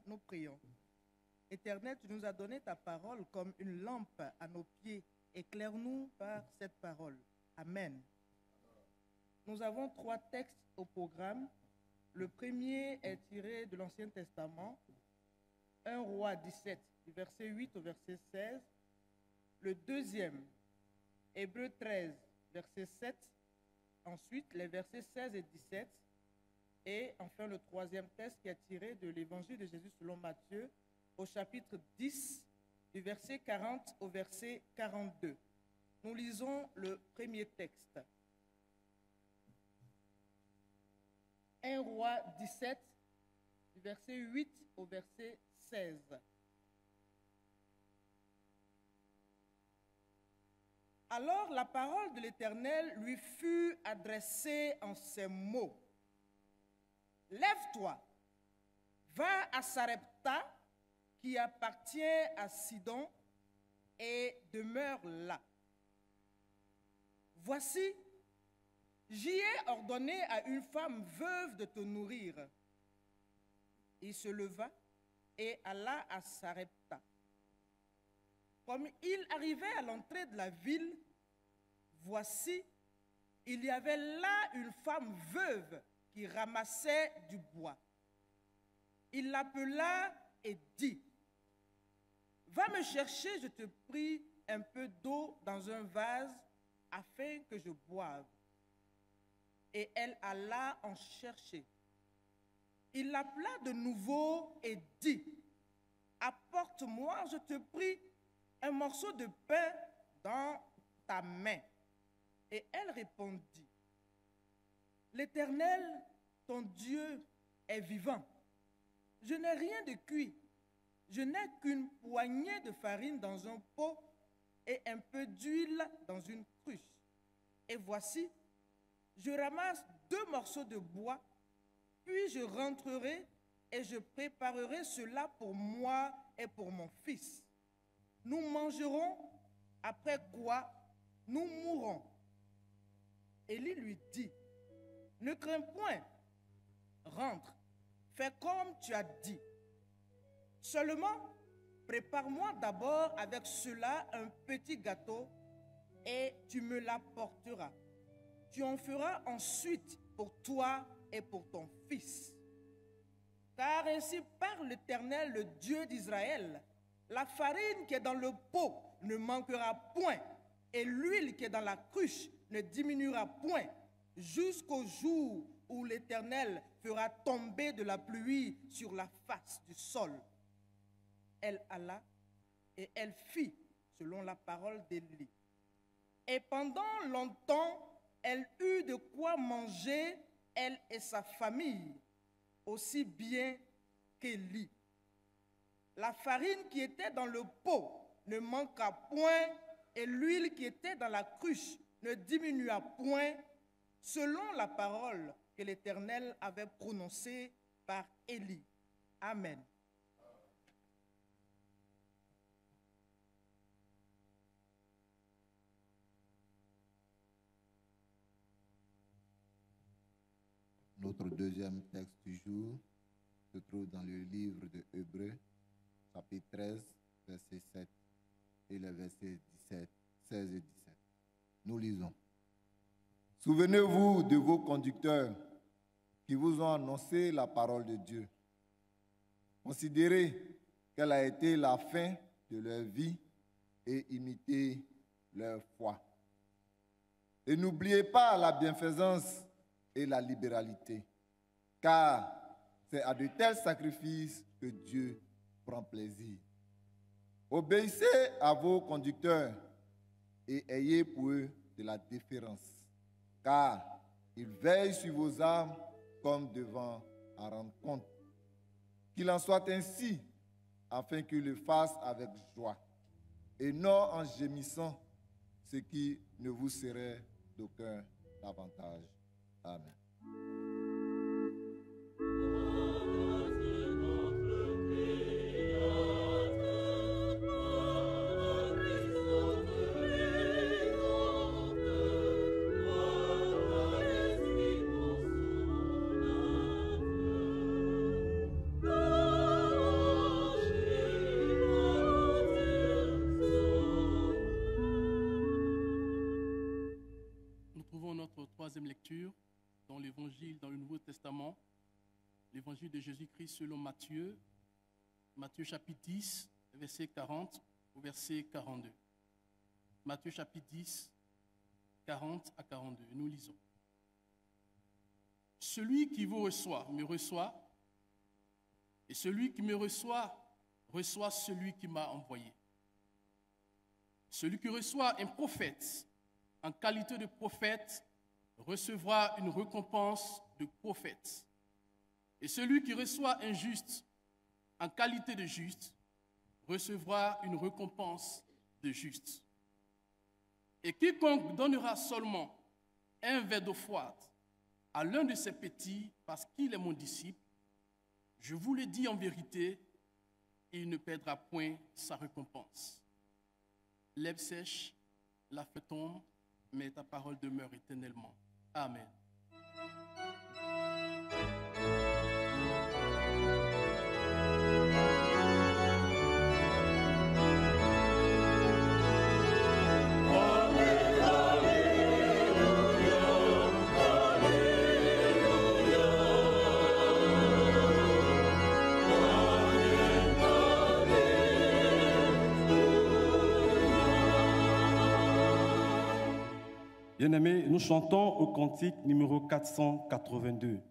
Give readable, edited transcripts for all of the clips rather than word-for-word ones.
nous prions. Éternel, tu nous as donné ta parole comme une lampe à nos pieds. Éclaire-nous par cette parole. Amen. Nous avons 3 textes au programme. Le premier est tiré de l'Ancien Testament, 1 Roi 17, du verset 8 au verset 16. Le deuxième, Hébreux 13, verset 7. Ensuite, les versets 16 et 17. Et enfin, le troisième texte qui est tiré de l'Évangile de Jésus selon Matthieu, au chapitre 10, du verset 40 au verset 42. Nous lisons le premier texte. 1 Roi 17, du verset 8 au verset 16. Alors la parole de l'Éternel lui fut adressée en ces mots. Lève-toi, va à Sarepta qui appartient à Sidon et demeure là. Voici, j'y ai ordonné à une femme veuve de te nourrir. Il se leva et alla à Sarepta. Comme il arrivait à l'entrée de la ville, voici, il y avait là une femme veuve qui ramassait du bois. Il l'appela et dit, « Va me chercher, je te prie, un peu d'eau dans un vase afin que je boive. » Et elle alla en chercher. Il l'appela de nouveau et dit, « Apporte-moi, je te prie, un morceau de pain dans ta main. » Et elle répondit, « L'Éternel, ton Dieu, est vivant. Je n'ai rien de cuit. Je n'ai qu'une poignée de farine dans un pot et un peu d'huile dans une cruche. Et voici, je ramasse 2 morceaux de bois, puis je rentrerai et je préparerai cela pour moi et pour mon fils. Nous mangerons, après quoi nous mourrons. » Élie lui dit, « Ne crains point, rentre, fais comme tu as dit. Seulement, prépare-moi d'abord avec cela un petit gâteau et tu me l'apporteras. Tu en feras ensuite pour toi et pour ton fils. Car ainsi parle l'Éternel, le Dieu d'Israël, la farine qui est dans le pot ne manquera point, et l'huile qui est dans la cruche ne diminuera point, jusqu'au jour où l'Éternel fera tomber de la pluie sur la face du sol. » Elle alla et elle fit selon la parole d'Élie. Et pendant longtemps, elle eut de quoi manger, elle et sa famille, aussi bien qu'Élie. La farine qui était dans le pot ne manqua point, et l'huile qui était dans la cruche ne diminua point, selon la parole que l'Éternel avait prononcée par Élie. Amen. Notre deuxième texte du jour se trouve dans le livre de Hébreux, chapitre 13, verset 7 et les versets 16 et 17. Nous lisons. « Souvenez-vous de vos conducteurs qui vous ont annoncé la parole de Dieu. Considérez quelle a été la fin de leur vie et imitez leur foi. Et n'oubliez pas la bienfaisance et la libéralité, car c'est à de tels sacrifices que Dieu prend plaisir. Obéissez à vos conducteurs et ayez pour eux de la déférence, car ils veillent sur vos âmes comme devant en rendre compte. Qu'il en soit ainsi, afin qu'ils le fassent avec joie, et non en gémissant, ce qui ne vous serait d'aucun avantage. Amen. Troisième lecture dans l'évangile, dans le Nouveau Testament, l'évangile de Jésus-Christ selon Matthieu, Matthieu chapitre 10, verset 40 au verset 42. Matthieu chapitre 10, 40 à 42. Nous lisons. Celui qui vous reçoit, me reçoit, et celui qui me reçoit, reçoit celui qui m'a envoyé. Celui qui reçoit un prophète en qualité de prophète recevra une récompense de prophète. Et celui qui reçoit un juste en qualité de juste recevra une récompense de juste. Et quiconque donnera seulement un verre d'eau froide à l'un de ses petits parce qu'il est mon disciple, je vous le dis en vérité, et il ne perdra point sa récompense. L'herbe sèche, la feuille tombe, mais ta parole demeure éternellement. Amen. Bien-aimés, nous chantons au cantique numéro 482.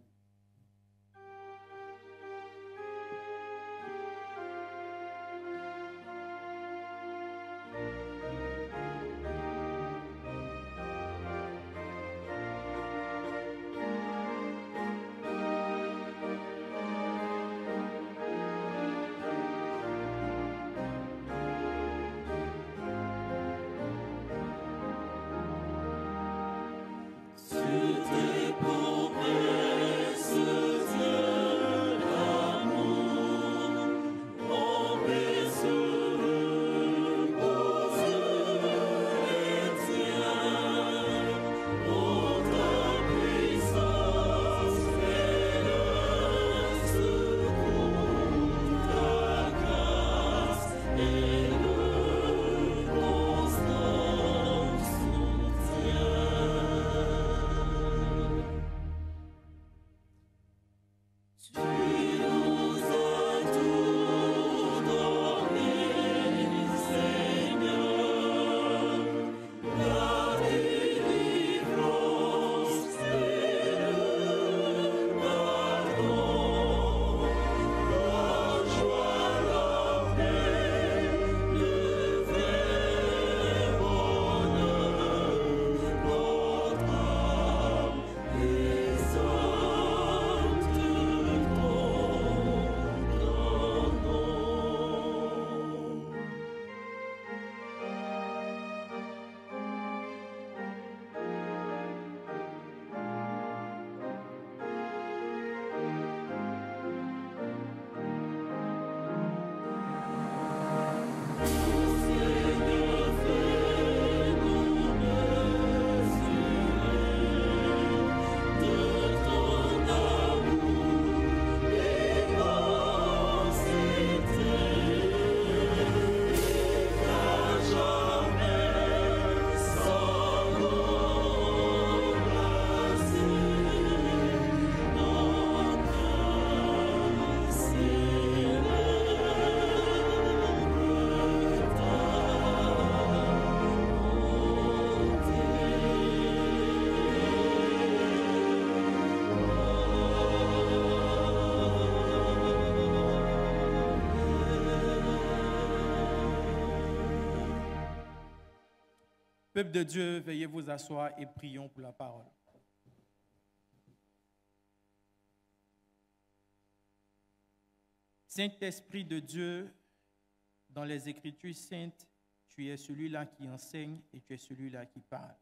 Peuple de Dieu, veuillez vous asseoir et prions pour la parole. Saint-Esprit de Dieu, dans les Écritures saintes, tu es celui-là qui enseigne et tu es celui-là qui parle.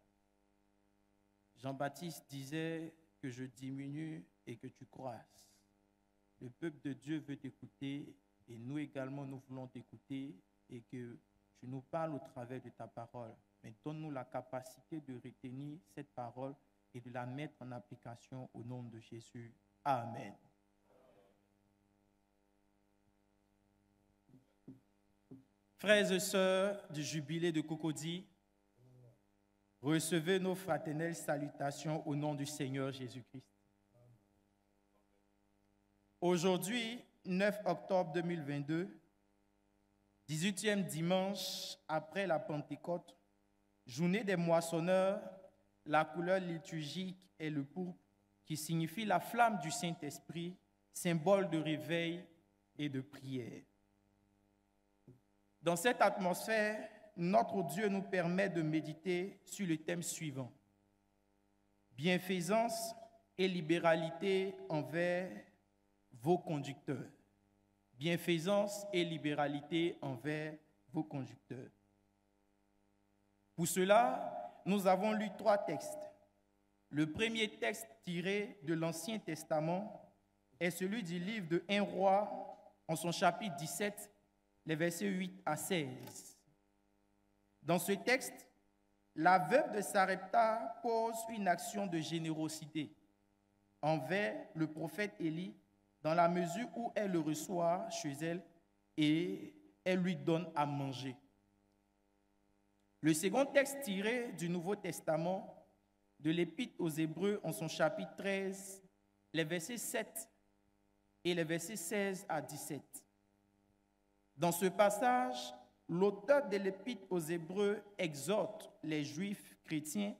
Jean-Baptiste disait que je diminue et que tu croisses. Le peuple de Dieu veut t'écouter et nous également nous voulons t'écouter et que tu nous parles au travers de ta parole. Mais donne-nous la capacité de retenir cette parole et de la mettre en application au nom de Jésus. Amen. Frères et sœurs du jubilé de Cocody, recevez nos fraternelles salutations au nom du Seigneur Jésus-Christ. Aujourd'hui, 9 octobre 2022, 18e dimanche après la Pentecôte, journée des moissonneurs, la couleur liturgique est le pourpre qui signifie la flamme du Saint-Esprit, symbole de réveil et de prière. Dans cette atmosphère, notre Dieu nous permet de méditer sur le thème suivant: bienfaisance et libéralité envers vos conducteurs. Bienfaisance et libéralité envers vos conducteurs. Pour cela, nous avons lu 3 textes. Le premier texte tiré de l'Ancien Testament est celui du livre de 1 Roi, en son chapitre 17, les versets 8 à 16. Dans ce texte, la veuve de Sarepta pose une action de générosité envers le prophète Élie dans la mesure où elle le reçoit chez elle et elle lui donne à manger. Le second texte tiré du Nouveau Testament de l'Épître aux Hébreux en son chapitre 13, les versets 7 et les versets 16 à 17. Dans ce passage, l'auteur de l'Épître aux Hébreux exhorte les Juifs chrétiens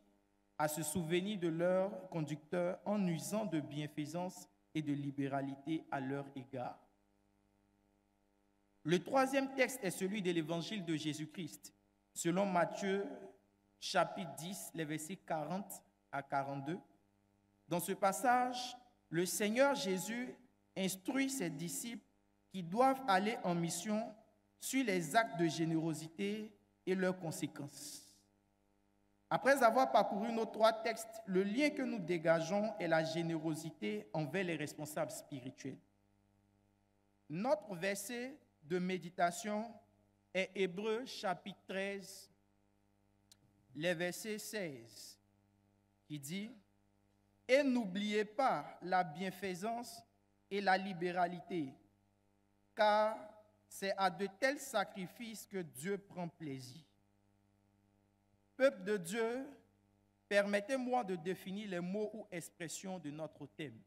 à se souvenir de leur conducteur en usant de bienfaisance et de libéralité à leur égard. Le troisième texte est celui de l'Évangile de Jésus-Christ, selon Matthieu, chapitre 10, les versets 40 à 42. Dans ce passage, le Seigneur Jésus instruit ses disciples qui doivent aller en mission sur les actes de générosité et leurs conséquences. Après avoir parcouru nos trois textes, le lien que nous dégageons est la générosité envers les responsables spirituels. Notre verset de méditation est Hébreux chapitre 13, les versets 16, qui dit « Et n'oubliez pas la bienfaisance et la libéralité, car c'est à de tels sacrifices que Dieu prend plaisir. » Peuple de Dieu, permettez-moi de définir les mots ou expressions de notre thème.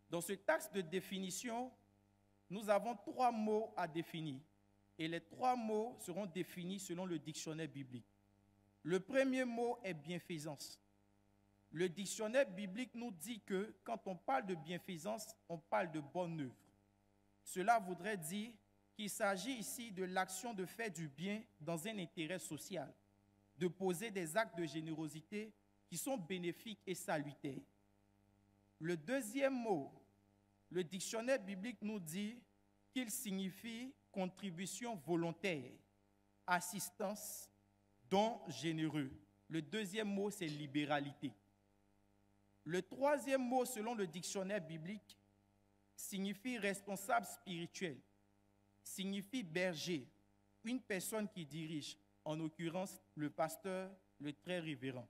Dans ce texte de définition, nous avons 3 mots à définir. Et les 3 mots seront définis selon le dictionnaire biblique. Le premier mot est bienfaisance. Le dictionnaire biblique nous dit que quand on parle de bienfaisance, on parle de bonne œuvre. Cela voudrait dire qu'il s'agit ici de l'action de faire du bien dans un intérêt social, de poser des actes de générosité qui sont bénéfiques et salutaires. Le deuxième mot, le dictionnaire biblique nous dit qu'il signifie contribution volontaire, assistance, don généreux. Le deuxième mot, c'est libéralité. Le troisième mot, selon le dictionnaire biblique, signifie responsable spirituel, signifie berger, une personne qui dirige, en l'occurrence le pasteur, le très révérend.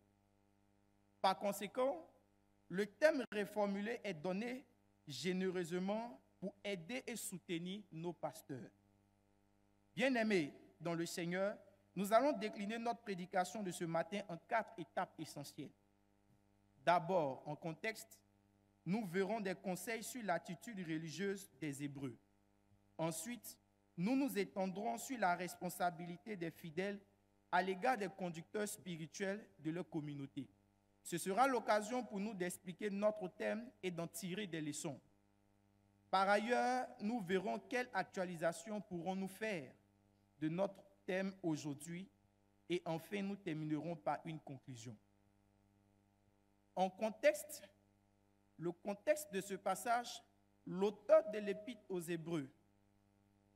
Par conséquent, le thème reformulé est donné généreusement pour aider et soutenir nos pasteurs. Bien-aimés dans le Seigneur, nous allons décliner notre prédication de ce matin en 4 étapes essentielles. D'abord, en contexte, nous verrons des conseils sur l'attitude religieuse des Hébreux. Ensuite, nous nous étendrons sur la responsabilité des fidèles à l'égard des conducteurs spirituels de leur communauté. Ce sera l'occasion pour nous d'expliquer notre thème et d'en tirer des leçons. Par ailleurs, nous verrons quelle actualisation pourrons-nous faire de notre thème aujourd'hui et enfin nous terminerons par une conclusion. En contexte, le contexte de ce passage, l'auteur de l'Épître aux Hébreux,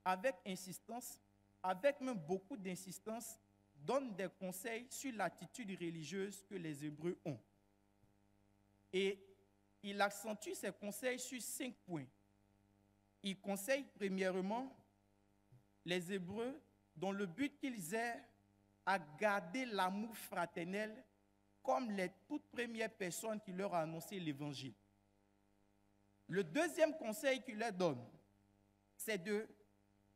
avec insistance, avec même beaucoup d'insistance, donne des conseils sur l'attitude religieuse que les Hébreux ont. Et il accentue ses conseils sur 5 points. Il conseille premièrement les Hébreux dont le but qu'ils aient à garder l'amour fraternel comme les toutes premières personnes qui leur ont annoncé l'Évangile. Le deuxième conseil qu'il leur donne, c'est de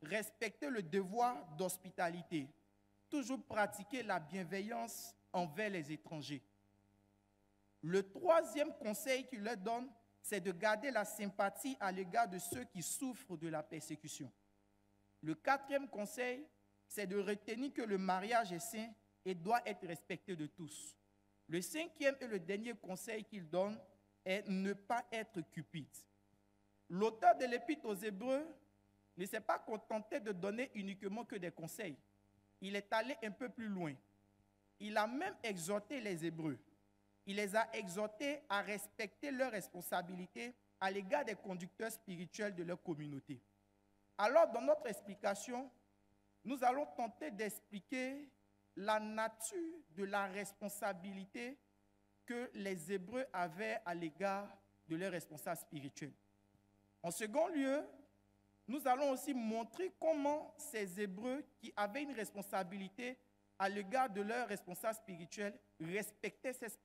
respecter le devoir d'hospitalité, toujours pratiquer la bienveillance envers les étrangers. Le troisième conseil qu'il leur donne, c'est de garder la sympathie à l'égard de ceux qui souffrent de la persécution. Le quatrième conseil, c'est de retenir que le mariage est saint et doit être respecté de tous. Le cinquième et le dernier conseil qu'il donne est ne pas être cupide. L'auteur de l'Épître aux Hébreux ne s'est pas contenté de donner uniquement que des conseils. Il est allé un peu plus loin. Il a même exhorté les Hébreux. Il les a exhortés à respecter leurs responsabilités à l'égard des conducteurs spirituels de leur communauté. Alors, dans notre explication, nous allons tenter d'expliquer la nature de la responsabilité que les Hébreux avaient à l'égard de leurs responsables spirituels. En second lieu, nous allons aussi montrer comment ces Hébreux qui avaient une responsabilité à l'égard de leurs responsables spirituels respectaient cette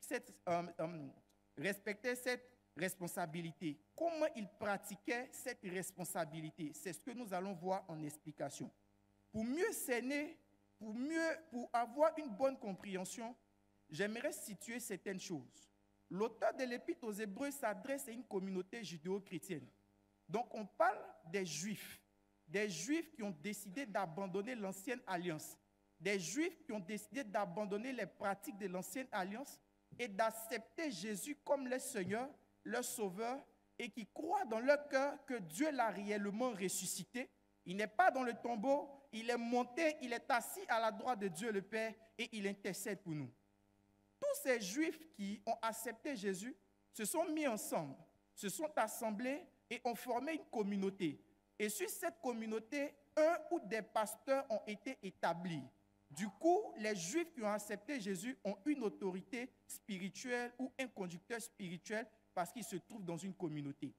responsabilité. Comment ils pratiquaient cette responsabilité? C'est ce que nous allons voir en explication. Pour mieux cerner, pour avoir une bonne compréhension, j'aimerais situer certaines choses. L'auteur de l'Épître aux Hébreux s'adresse à une communauté judéo-chrétienne. Donc on parle des Juifs qui ont décidé d'abandonner l'ancienne alliance, des Juifs qui ont décidé d'abandonner les pratiques de l'ancienne alliance et d'accepter Jésus comme leur Seigneur, leur Sauveur, et qui croient dans leur cœur que Dieu l'a réellement ressuscité. Il n'est pas dans le tombeau, il est monté, il est assis à la droite de Dieu le Père et il intercède pour nous. Tous ces Juifs qui ont accepté Jésus se sont mis ensemble, se sont assemblés et ont formé une communauté. Et sur cette communauté, un ou des pasteurs ont été établis. Du coup, les Juifs qui ont accepté Jésus ont une autorité spirituelle ou un conducteur spirituel parce qu'ils se trouvent dans une communauté.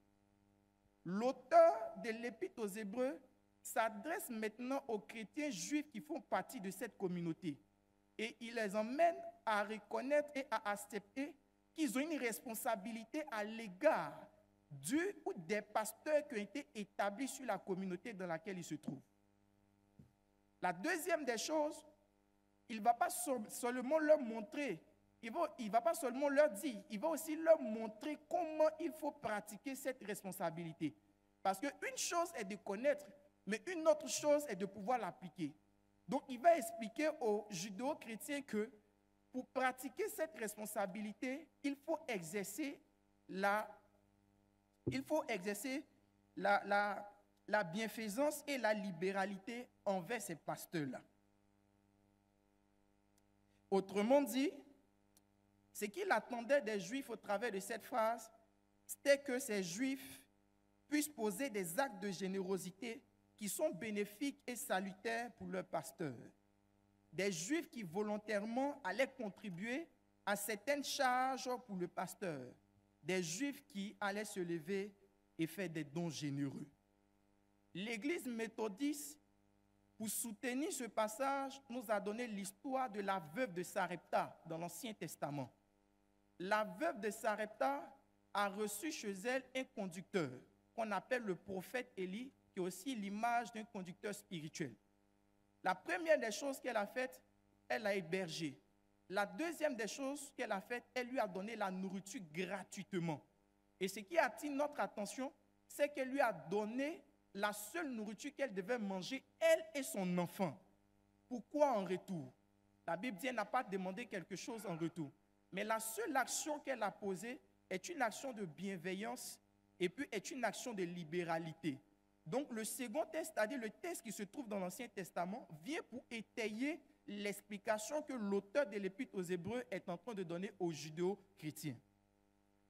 L'auteur de l'Épître aux Hébreux s'adresse maintenant aux chrétiens juifs qui font partie de cette communauté. Et il les emmène à reconnaître et à accepter qu'ils ont une responsabilité à l'égard du ou des pasteurs qui ont été établis sur la communauté dans laquelle ils se trouvent. La deuxième des choses, il ne va pas seulement leur montrer, il ne va pas seulement leur dire, il va aussi leur montrer comment il faut pratiquer cette responsabilité. Parce qu'une chose est de connaître, mais une autre chose est de pouvoir l'appliquer. Donc il va expliquer aux judéo-chrétiens que pour pratiquer cette responsabilité, il faut exercer la bienfaisance et la libéralité envers ces pasteurs-là. Autrement dit, ce qu'il attendait des Juifs au travers de cette phrase, c'était que ces Juifs puissent poser des actes de générosité qui sont bénéfiques et salutaires pour leurs pasteurs. Des Juifs qui volontairement allaient contribuer à certaines charges pour le pasteur. Des Juifs qui allaient se lever et faire des dons généreux. L'Église méthodiste, pour soutenir ce passage, nous a donné l'histoire de la veuve de Sarepta dans l'Ancien Testament. La veuve de Sarepta a reçu chez elle un conducteur qu'on appelle le prophète Élie, qui est aussi l'image d'un conducteur spirituel. La première des choses qu'elle a faites, elle l'a hébergé. La deuxième des choses qu'elle a faites, elle lui a donné la nourriture gratuitement. Et ce qui attire notre attention, c'est qu'elle lui a donné la seule nourriture qu'elle devait manger, elle et son enfant. Pourquoi en retour? La Bible dit qu'elle n'a pas demandé quelque chose en retour. Mais la seule action qu'elle a posée est une action de bienveillance et puis est une action de libéralité. Donc le second texte, c'est-à-dire le texte qui se trouve dans l'Ancien Testament, vient pour étayer l'explication que l'auteur de l'Épître aux Hébreux est en train de donner aux judéo-chrétiens.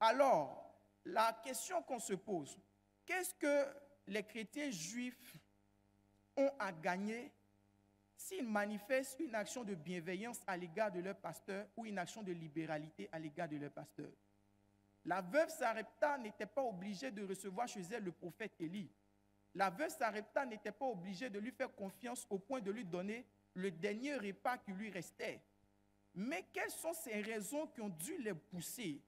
Alors, la question qu'on se pose, qu'est-ce que les chrétiens juifs ont à gagner s'ils manifestent une action de bienveillance à l'égard de leur pasteur ou une action de libéralité à l'égard de leur pasteur? La veuve Sarepta n'était pas obligée de recevoir chez elle le prophète Élie. La veuve Sarepta n'était pas obligée de lui faire confiance au point de lui donner le dernier repas qui lui restait. Mais quelles sont ces raisons qui ont dû les pousser?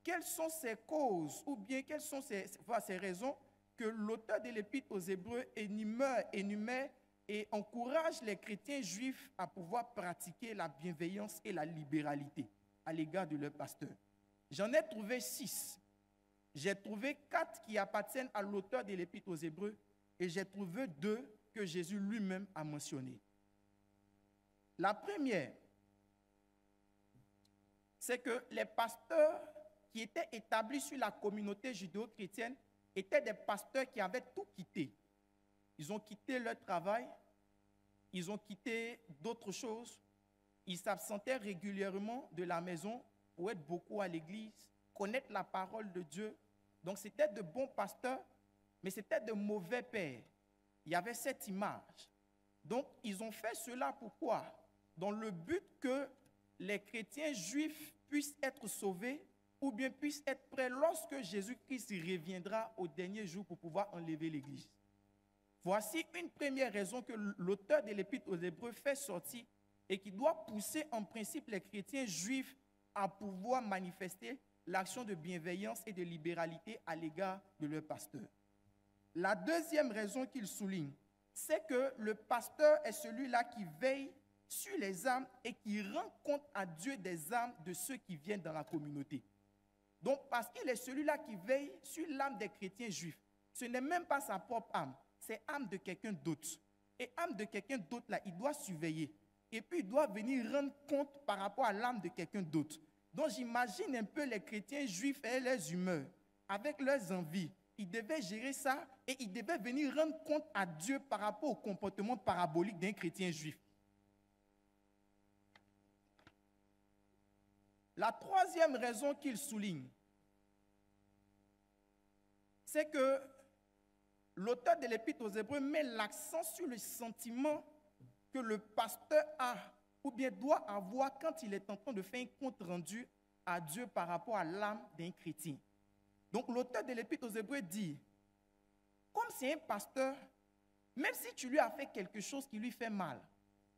Quelles sont ces causes ou bien quelles sont ces raisons que l'auteur de l'Épître aux Hébreux énumère et encourage les chrétiens juifs à pouvoir pratiquer la bienveillance et la libéralité à l'égard de leur pasteur? J'en ai trouvé 6. J'ai trouvé 4 qui appartiennent à l'auteur de l'Épître aux Hébreux et j'ai trouvé 2 que Jésus lui-même a mentionnées. La première, c'est que les pasteurs qui étaient établis sur la communauté judéo-chrétienne étaient des pasteurs qui avaient tout quitté. Ils ont quitté leur travail, ils ont quitté d'autres choses, ils s'absentaient régulièrement de la maison pour être beaucoup à l'église, connaître la parole de Dieu. Donc c'était de bons pasteurs, mais c'était de mauvais pères. Il y avait cette image. Donc ils ont fait cela pourquoi? Dans le but que les chrétiens juifs puissent être sauvés ou bien puissent être prêts lorsque Jésus-Christ reviendra au dernier jour pour pouvoir enlever l'église. Voici une première raison que l'auteur de l'Épître aux Hébreux fait sortir et qui doit pousser en principe les chrétiens juifs à pouvoir manifester l'action de bienveillance et de libéralité à l'égard de leur pasteur. La deuxième raison qu'il souligne, c'est que le pasteur est celui-là qui veille sur les âmes et qui rend compte à Dieu des âmes de ceux qui viennent dans la communauté. Donc, parce qu'il est celui-là qui veille sur l'âme des chrétiens juifs, ce n'est même pas sa propre âme, c'est l'âme de quelqu'un d'autre. Et l'âme de quelqu'un d'autre, là, il doit surveiller. Et puis, il doit venir rendre compte par rapport à l'âme de quelqu'un d'autre. Donc, j'imagine un peu les chrétiens juifs et leurs humeurs, avec leurs envies. Ils devaient gérer ça et ils devaient venir rendre compte à Dieu par rapport au comportement parabolique d'un chrétien juif. La troisième raison qu'il souligne, c'est que l'auteur de l'Épître aux Hébreux met l'accent sur le sentiment que le pasteur a ou bien doit avoir quand il est en train de faire un compte rendu à Dieu par rapport à l'âme d'un chrétien. Donc l'auteur de l'Épître aux Hébreux dit, comme c'est un pasteur, même si tu lui as fait quelque chose qui lui fait mal,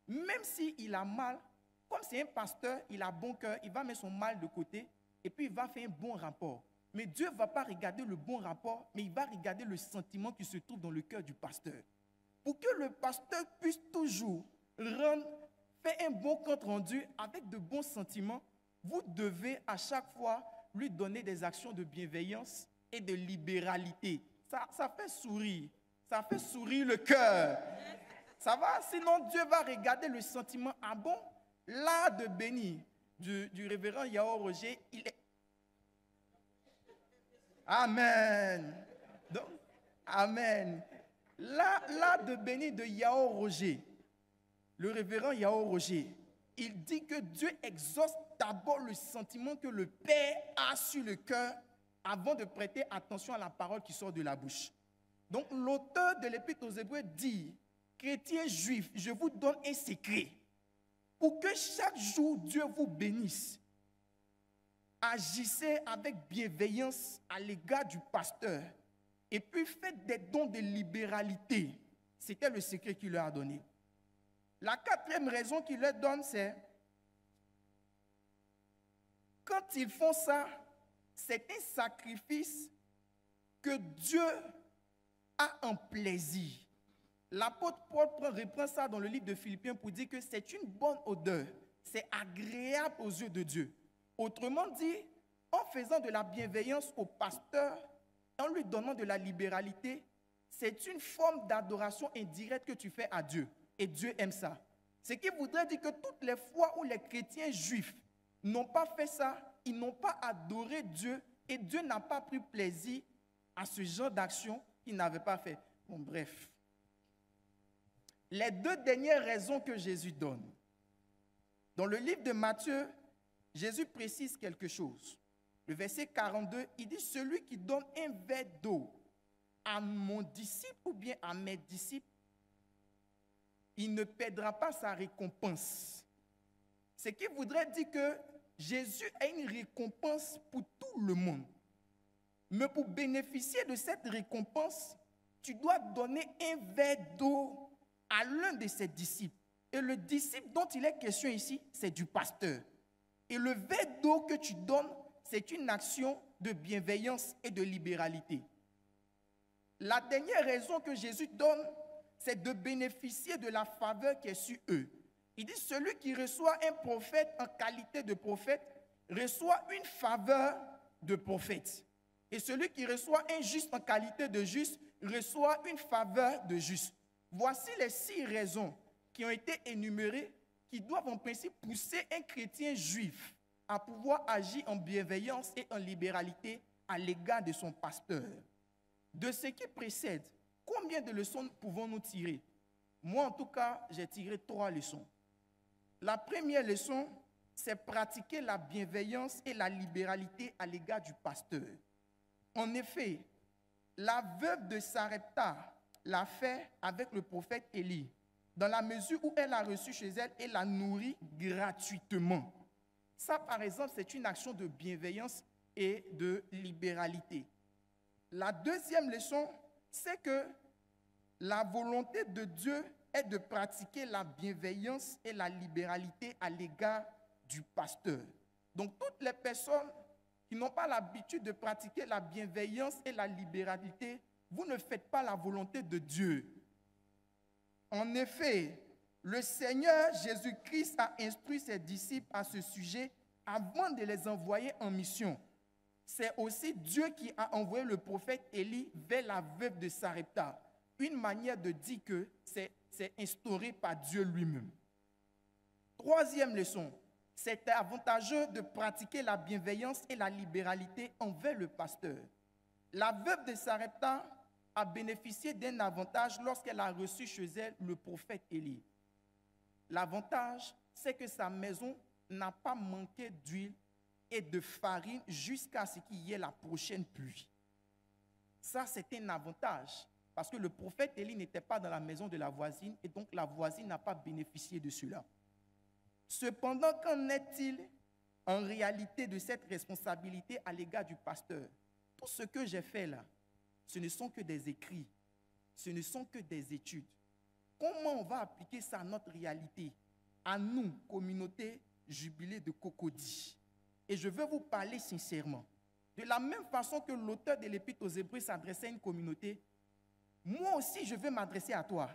même s'il a mal, comme c'est un pasteur, il a bon cœur, il va mettre son mal de côté et puis il va faire un bon rapport. Mais Dieu ne va pas regarder le bon rapport, mais il va regarder le sentiment qui se trouve dans le cœur du pasteur. Pour que le pasteur puisse toujours faire un bon compte rendu avec de bons sentiments, vous devez à chaque fois lui donner des actions de bienveillance et de libéralité. Ça fait sourire. Ça fait sourire le cœur. Ça va? Sinon, Dieu va regarder le sentiment. Ah bon? L'art de bénir du révérend Yao Roger, il est... Amen. Donc, amen. L'art de bénir de Yao Roger, le révérend Yao Roger, il dit que Dieu exauce d'abord le sentiment que le Père a sur le cœur avant de prêter attention à la parole qui sort de la bouche. Donc l'auteur de l'Épître aux Hébreux dit, chrétiens juifs, je vous donne un secret. Pour que chaque jour Dieu vous bénisse, agissez avec bienveillance à l'égard du pasteur et puis faites des dons de libéralité. C'était le secret qu'il leur a donné. La quatrième raison qu'il leur donne, c'est quand ils font ça, c'est un sacrifice que Dieu a en plaisir. L'apôtre Paul reprend ça dans le livre de Philippiens pour dire que c'est une bonne odeur, c'est agréable aux yeux de Dieu. Autrement dit, en faisant de la bienveillance au pasteur, en lui donnant de la libéralité, c'est une forme d'adoration indirecte que tu fais à Dieu. Et Dieu aime ça. Ce qui voudrait dire que toutes les fois où les chrétiens juifs n'ont pas fait ça, ils n'ont pas adoré Dieu et Dieu n'a pas pris plaisir à ce genre d'action qu'ils n'avaient pas fait. Bon, bref. Les deux dernières raisons que Jésus donne. Dans le livre de Matthieu, Jésus précise quelque chose. Le verset 42, il dit, celui qui donne un verre d'eau à mon disciple ou bien à mes disciples, il ne perdra pas sa récompense. Ce qui voudrait dire que Jésus a une récompense pour tout le monde. Mais pour bénéficier de cette récompense, tu dois donner un verre d'eau à l'un de ses disciples. Et le disciple dont il est question ici, c'est du pasteur. Et le verre d'eau que tu donnes, c'est une action de bienveillance et de libéralité. La dernière raison que Jésus donne, c'est de bénéficier de la faveur qui est sur eux. Il dit, celui qui reçoit un prophète en qualité de prophète, reçoit une faveur de prophète. Et celui qui reçoit un juste en qualité de juste, reçoit une faveur de juste. Voici les 6 raisons qui ont été énumérées, qui doivent en principe pousser un chrétien juif à pouvoir agir en bienveillance et en libéralité à l'égard de son pasteur. De ce qui précède, combien de leçons pouvons-nous tirer? Moi, en tout cas, j'ai tiré 3 leçons. La première leçon, c'est pratiquer la bienveillance et la libéralité à l'égard du pasteur. En effet, la veuve de Sarepta l'a fait avec le prophète Élie, dans la mesure où elle a reçu chez elle et l'a nourri gratuitement. Ça, par exemple, c'est une action de bienveillance et de libéralité. La deuxième leçon, c'est que La volonté de Dieu est de pratiquer la bienveillance et la libéralité à l'égard du pasteur. Donc, toutes les personnes qui n'ont pas l'habitude de pratiquer la bienveillance et la libéralité, vous ne faites pas la volonté de Dieu. En effet, le Seigneur Jésus-Christ a instruit ses disciples à ce sujet avant de les envoyer en mission. C'est aussi Dieu qui a envoyé le prophète Élie vers la veuve de Sarepta. Une manière de dire que c'est instauré par Dieu lui-même. Troisième leçon, c'est avantageux de pratiquer la bienveillance et la libéralité envers le pasteur. La veuve de Sarepta a bénéficié d'un avantage lorsqu'elle a reçu chez elle le prophète Élie. L'avantage, c'est que sa maison n'a pas manqué d'huile et de farine jusqu'à ce qu'il y ait la prochaine pluie. Ça, c'est un avantage, parce que le prophète Élie n'était pas dans la maison de la voisine, et donc la voisine n'a pas bénéficié de cela. Cependant, qu'en est-il en réalité de cette responsabilité à l'égard du pasteur? Tout ce que j'ai fait là, ce ne sont que des écrits, ce ne sont que des études. Comment on va appliquer ça à notre réalité, à nous, communauté Jubilé de Cocody? Et je veux vous parler sincèrement. De la même façon que l'auteur de l'Épître aux Hébreux s'adressait à une communauté, moi aussi je veux m'adresser à toi.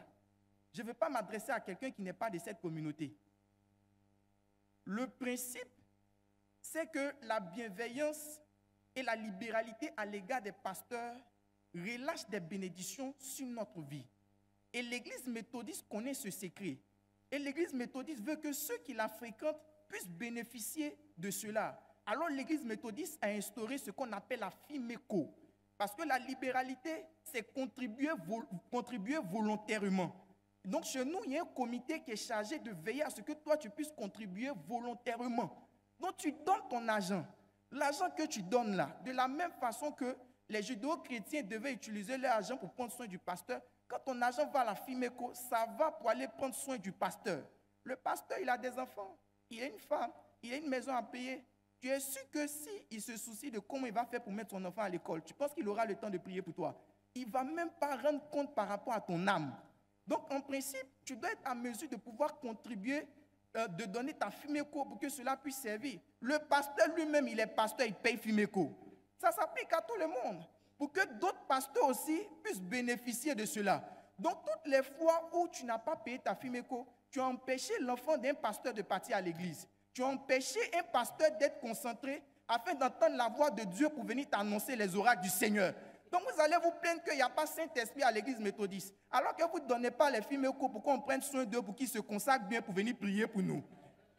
Je ne veux pas m'adresser à quelqu'un qui n'est pas de cette communauté. Le principe, c'est que la bienveillance et la libéralité à l'égard des pasteurs relâchent des bénédictions sur notre vie. Et l'Église méthodiste connaît ce secret. Et l'Église méthodiste veut que ceux qui la fréquentent puissent bénéficier de cela. Alors l'Église méthodiste a instauré ce qu'on appelle la fiméco. Parce que la libéralité, c'est contribuer volontairement. Donc chez nous, il y a un comité qui est chargé de veiller à ce que toi, tu puisses contribuer volontairement. Donc tu donnes ton argent. L'argent que tu donnes là, de la même façon que les judéo-chrétiens devaient utiliser leur argent pour prendre soin du pasteur, quand ton argent va à la fiméco, ça va pour aller prendre soin du pasteur. Le pasteur, il a des enfants, il a une femme, il a une maison à payer. Tu es sûr que s'il se soucie de comment il va faire pour mettre son enfant à l'école, tu penses qu'il aura le temps de prier pour toi? Il ne va même pas rendre compte par rapport à ton âme. Donc, en principe, tu dois être en mesure de pouvoir contribuer, de donner ta fiméco pour que cela puisse servir. Le pasteur lui-même, il est pasteur, il paye fiméco. Ça s'applique à tout le monde. Pour que d'autres pasteurs aussi puissent bénéficier de cela. Donc, toutes les fois où tu n'as pas payé ta fiméco, tu as empêché l'enfant d'un pasteur de partir à l'église. Tu as empêché un pasteur d'être concentré afin d'entendre la voix de Dieu pour venir t'annoncer les oracles du Seigneur. Donc vous allez vous plaindre qu'il n'y a pas Saint-Esprit à l'église méthodiste. Alors que vous ne donnez pas les fiméco pour qu'on prenne soin d'eux, pour qu'ils se consacrent bien pour venir prier pour nous.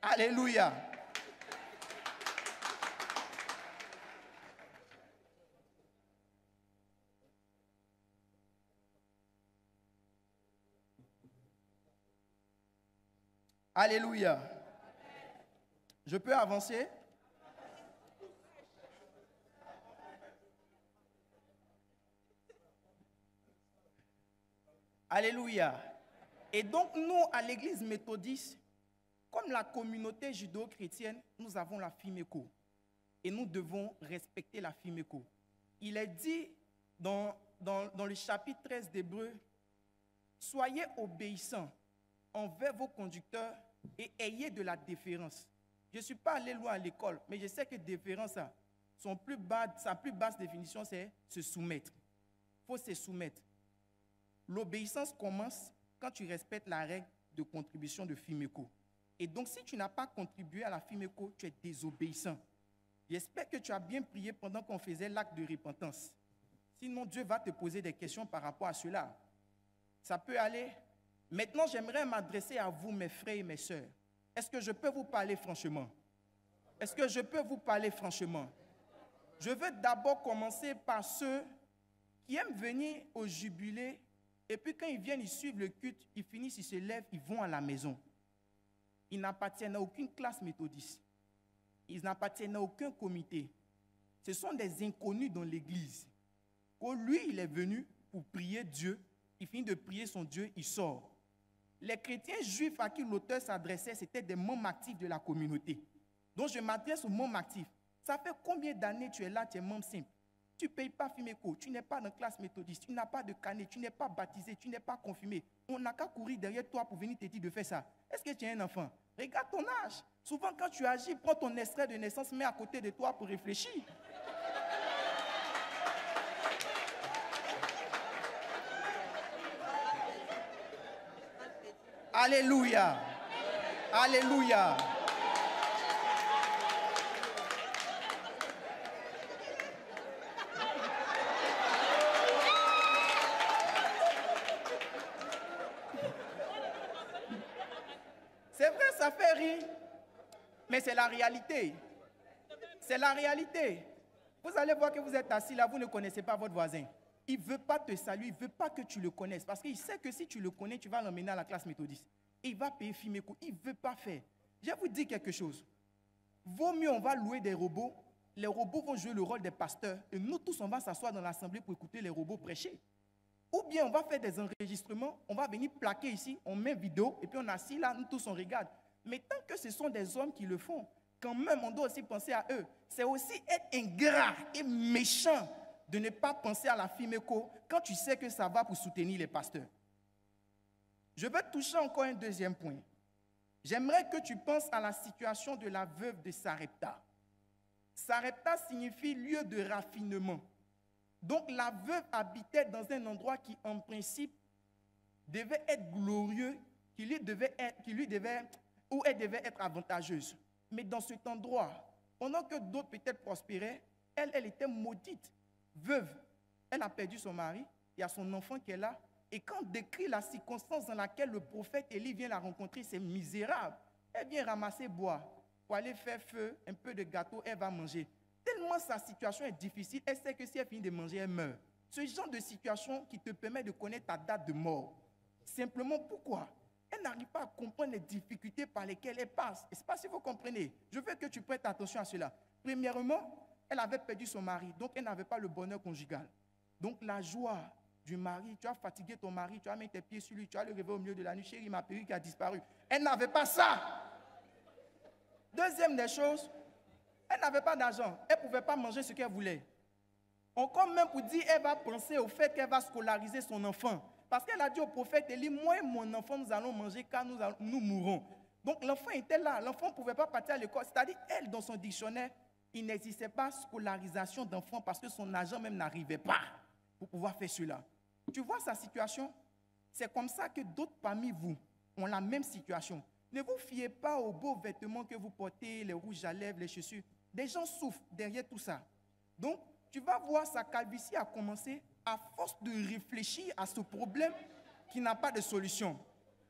Alléluia. Alléluia. Je peux avancer? Alléluia. Et donc nous, à l'église méthodiste, comme la communauté judéo-chrétienne, nous avons la fiméco. Et nous devons respecter la fiméco. Il est dit dans le chapitre 13 d'Hébreux, soyez obéissants envers vos conducteurs et ayez de la déférence. Je ne suis pas allé loin à l'école, mais je sais que déférence, sa plus basse définition, c'est se soumettre. Il faut se soumettre. L'obéissance commence quand tu respectes la règle de contribution de fiméco. Et donc, si tu n'as pas contribué à la fiméco, tu es désobéissant. J'espère que tu as bien prié pendant qu'on faisait l'acte de repentance. Sinon, Dieu va te poser des questions par rapport à cela. Ça peut aller. Maintenant, j'aimerais m'adresser à vous, mes frères et mes sœurs. Est-ce que je peux vous parler franchement? Est-ce que je peux vous parler franchement? Je veux d'abord commencer par ceux qui aiment venir au jubilé et puis quand ils viennent, ils suivent le culte, ils finissent, ils se lèvent, ils vont à la maison. Ils n'appartiennent à aucune classe méthodiste. Ils n'appartiennent à aucun comité. Ce sont des inconnus dans l'église. Quand lui, il est venu pour prier Dieu, il finit de prier son Dieu, il sort. Les chrétiens juifs à qui l'auteur s'adressait, c'était des membres actifs de la communauté. Donc je m'adresse aux membres actifs. Ça fait combien d'années tu es là, tu es membre simple? tu ne payes pas Fimeco, tu n'es pas dans la classe méthodiste, tu n'as pas de canet, tu n'es pas baptisé, tu n'es pas confirmé. On n'a qu'à courir derrière toi pour venir te dire de faire ça. Est-ce que tu es un enfant? Regarde ton âge. Souvent, quand tu agis, prends ton extrait de naissance, mets à côté de toi pour réfléchir. Alléluia. Alléluia. C'est vrai, ça fait rire, mais c'est la réalité. C'est la réalité. Vous allez voir que vous êtes assis là, vous ne connaissez pas votre voisin. Il ne veut pas te saluer, il ne veut pas que tu le connaisses. Parce qu'il sait que si tu le connais, tu vas l'emmener à la classe méthodiste. Et il va payer Fimeco. Il ne veut pas faire. Je vais vous dire quelque chose. Vaut mieux, on va louer des robots. Les robots vont jouer le rôle des pasteurs. Et nous tous, on va s'asseoir dans l'assemblée pour écouter les robots prêcher. Ou bien on va faire des enregistrements, on va venir plaquer ici, on met vidéo, et puis on est assis là, nous tous on regarde. Mais tant que ce sont des hommes qui le font, quand même on doit aussi penser à eux. C'est aussi être ingrat et méchant de ne pas penser à la Fimeco quand tu sais que ça va pour soutenir les pasteurs. Je vais toucher encore un deuxième point. J'aimerais que tu penses à la situation de la veuve de Sarepta. Sarepta signifie lieu de raffinement. Donc la veuve habitait dans un endroit qui en principe devait être glorieux, où elle devait être avantageuse. Mais dans cet endroit, pendant que d'autres peut-être prospéraient, elle était maudite. Veuve, elle a perdu son mari, il y a son enfant qui est là. Et quand on décrit la circonstance dans laquelle le prophète Élie vient la rencontrer, c'est misérable. Elle vient ramasser bois pour aller faire feu, un peu de gâteau, elle va manger. Tellement sa situation est difficile, elle sait que si elle finit de manger, elle meurt. Ce genre de situation qui te permet de connaître ta date de mort. Simplement pourquoi? Elle n'arrive pas à comprendre les difficultés par lesquelles elle passe. Et ce n'est pas si vous comprenez. Je veux que tu prêtes attention à cela. Premièrement, elle avait perdu son mari, donc elle n'avait pas le bonheur conjugal. Donc la joie du mari, tu as fatigué ton mari, tu as mis tes pieds sur lui, tu as le réveil au milieu de la nuit, chérie, ma perruque a disparu. Elle n'avait pas ça. Deuxième des choses, elle n'avait pas d'argent, elle ne pouvait pas manger ce qu'elle voulait. Encore même pour dire, elle va penser au fait qu'elle va scolariser son enfant. Parce qu'elle a dit au prophète Élie, moi et mon enfant, nous allons manger car nous mourrons. Donc l'enfant était là, l'enfant ne pouvait pas partir à l'école. C'est-à-dire, elle, dans son dictionnaire, il n'existait pas scolarisation d'enfant parce que son argent même n'arrivait pas pour pouvoir faire cela. Tu vois sa situation? C'est comme ça que d'autres parmi vous ont la même situation. Ne vous fiez pas aux beaux vêtements que vous portez, les rouges à lèvres, les chaussures. Des gens souffrent derrière tout ça. Donc, tu vas voir sa calvitie a commencé à force de réfléchir à ce problème qui n'a pas de solution.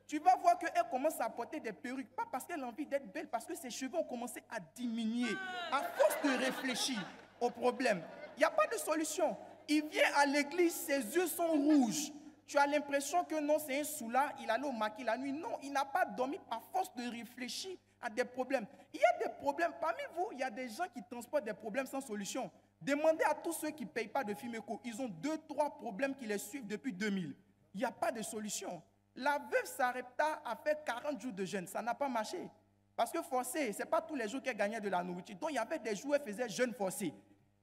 Tu vas voir qu'elle commence à porter des perruques, pas parce qu'elle a envie d'être belle, parce que ses cheveux ont commencé à diminuer. À force de réfléchir au problème, il n'y a pas de solution. Il vient à l'église, ses yeux sont rouges. Tu as l'impression que non, c'est un soulard, il allait au maquis la nuit. Non, il n'a pas dormi à force de réfléchir à des problèmes. Il y a des problèmes. Parmi vous, il y a des gens qui transportent des problèmes sans solution. Demandez à tous ceux qui ne payent pas de Fimeco. Ils ont 2-3 problèmes qui les suivent depuis 2000. Il n'y a pas de solution. La veuve Sarepta a fait 40 jours de jeûne. Ça n'a pas marché. Parce que forcé, ce n'est pas tous les jours qu'elle gagnait de la nourriture. Donc il y avait des jours où elle faisait jeûne forcé.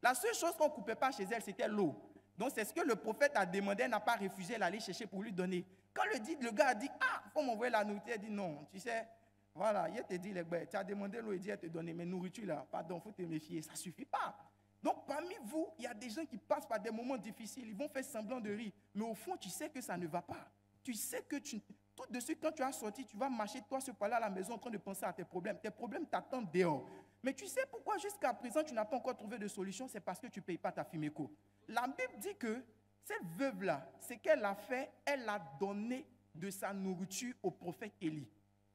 La seule chose qu'on ne coupait pas chez elle, c'était l'eau. Donc c'est ce que le prophète a demandé, elle n'a pas refusé, elle allait chercher pour lui donner. Quand le gars a dit, ah, il faut m'envoyer la nourriture, elle dit non, tu sais, voilà, il te dit, tu as demandé l'eau, il dit, elle te donne, mais nourriture là, pardon, il faut te méfier, ça ne suffit pas. Donc parmi vous, il y a des gens qui passent par des moments difficiles, ils vont faire semblant de rire, mais au fond, tu sais que ça ne va pas. Tu sais que tout de suite, quand tu as sorti, tu vas marcher toi ce pas-là à la maison en train de penser à tes problèmes. Tes problèmes t'attendent dehors. Mais tu sais pourquoi jusqu'à présent tu n'as pas encore trouvé de solution? C'est parce que tu ne payes pas ta Fimeco. La Bible dit que cette veuve-là, ce qu'elle a fait, elle a donné de sa nourriture au prophète Élie.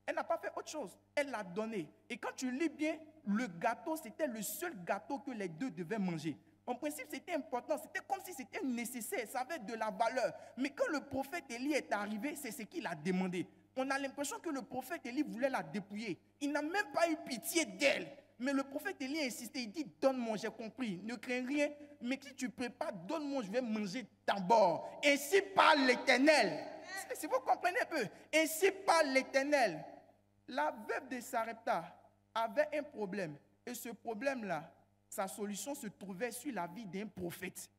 Elle n'a pas fait autre chose. Elle l'a donné. Et quand tu lis bien, le gâteau, c'était le seul gâteau que les deux devaient manger. En principe, c'était important. C'était comme si c'était nécessaire. Ça avait de la valeur. Mais quand le prophète Élie est arrivé, c'est ce qu'il a demandé. On a l'impression que le prophète Élie voulait la dépouiller. Il n'a même pas eu pitié d'elle. Mais le prophète Élie a insisté. Il dit, donne-moi, j'ai compris. Ne crains rien. Mais si tu ne prépares, donne-moi, je vais manger d'abord. Ainsi parle l'Éternel. Si vous comprenez un peu. Ainsi parle l'Éternel. La veuve de Sarepta avait un problème. Et ce problème-là, sa solution se trouvait sur la vie d'un prophète.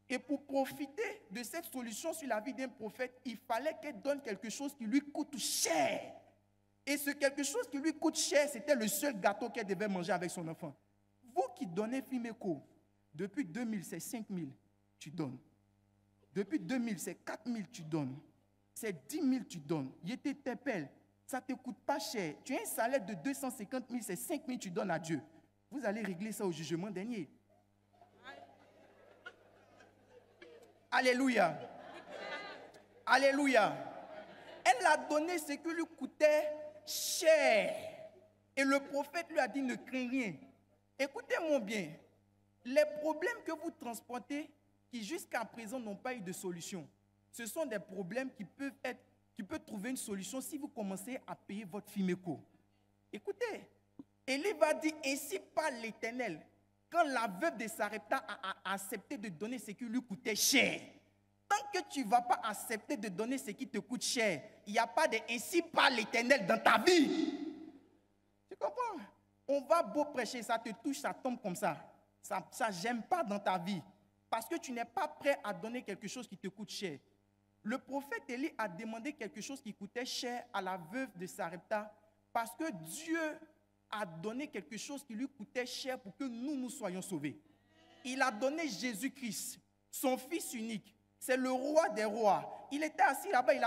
Et pour profiter de cette solution sur la vie d'un prophète, il fallait qu'elle donne quelque chose qui lui coûte cher. Et ce quelque chose qui lui coûte cher, c'était le seul gâteau qu'elle devait manger avec son enfant. Vous qui donnez Fimeco, depuis 2000, c'est 5 000, tu donnes. Depuis 2000, c'est 4 000, tu donnes. C'est 10 000, tu donnes. Il t'appelle, ça ne te coûte pas cher. Tu as un salaire de 250 000, c'est 5 000, tu donnes à Dieu. Vous allez régler ça au jugement dernier. Alléluia. Alléluia. Elle a donné ce qui lui coûtait cher. Et le prophète lui a dit, ne crains rien. Écoutez-moi bien. Les problèmes que vous transportez, qui jusqu'à présent n'ont pas eu de solution, ce sont des problèmes qui peuvent trouver une solution si vous commencez à payer votre Fimeco. Écoutez, Élie va dire, ainsi parle l'Éternel. Quand la veuve de Sarepta a accepté de donner ce qui lui coûtait cher, tant que tu ne vas pas accepter de donner ce qui te coûte cher, il n'y a pas de ainsi parle l'Éternel dans ta vie. Tu comprends? On va beau prêcher, ça te touche, ça tombe comme ça. Ça j'aime pas dans ta vie. Parce que tu n'es pas prêt à donner quelque chose qui te coûte cher. Le prophète Élie a demandé quelque chose qui coûtait cher à la veuve de Sarepta parce que Dieu a donné quelque chose qui lui coûtait cher pour que nous soyons sauvés. Il a donné Jésus-Christ, son fils unique. C'est le roi des rois. Il était assis là-bas, il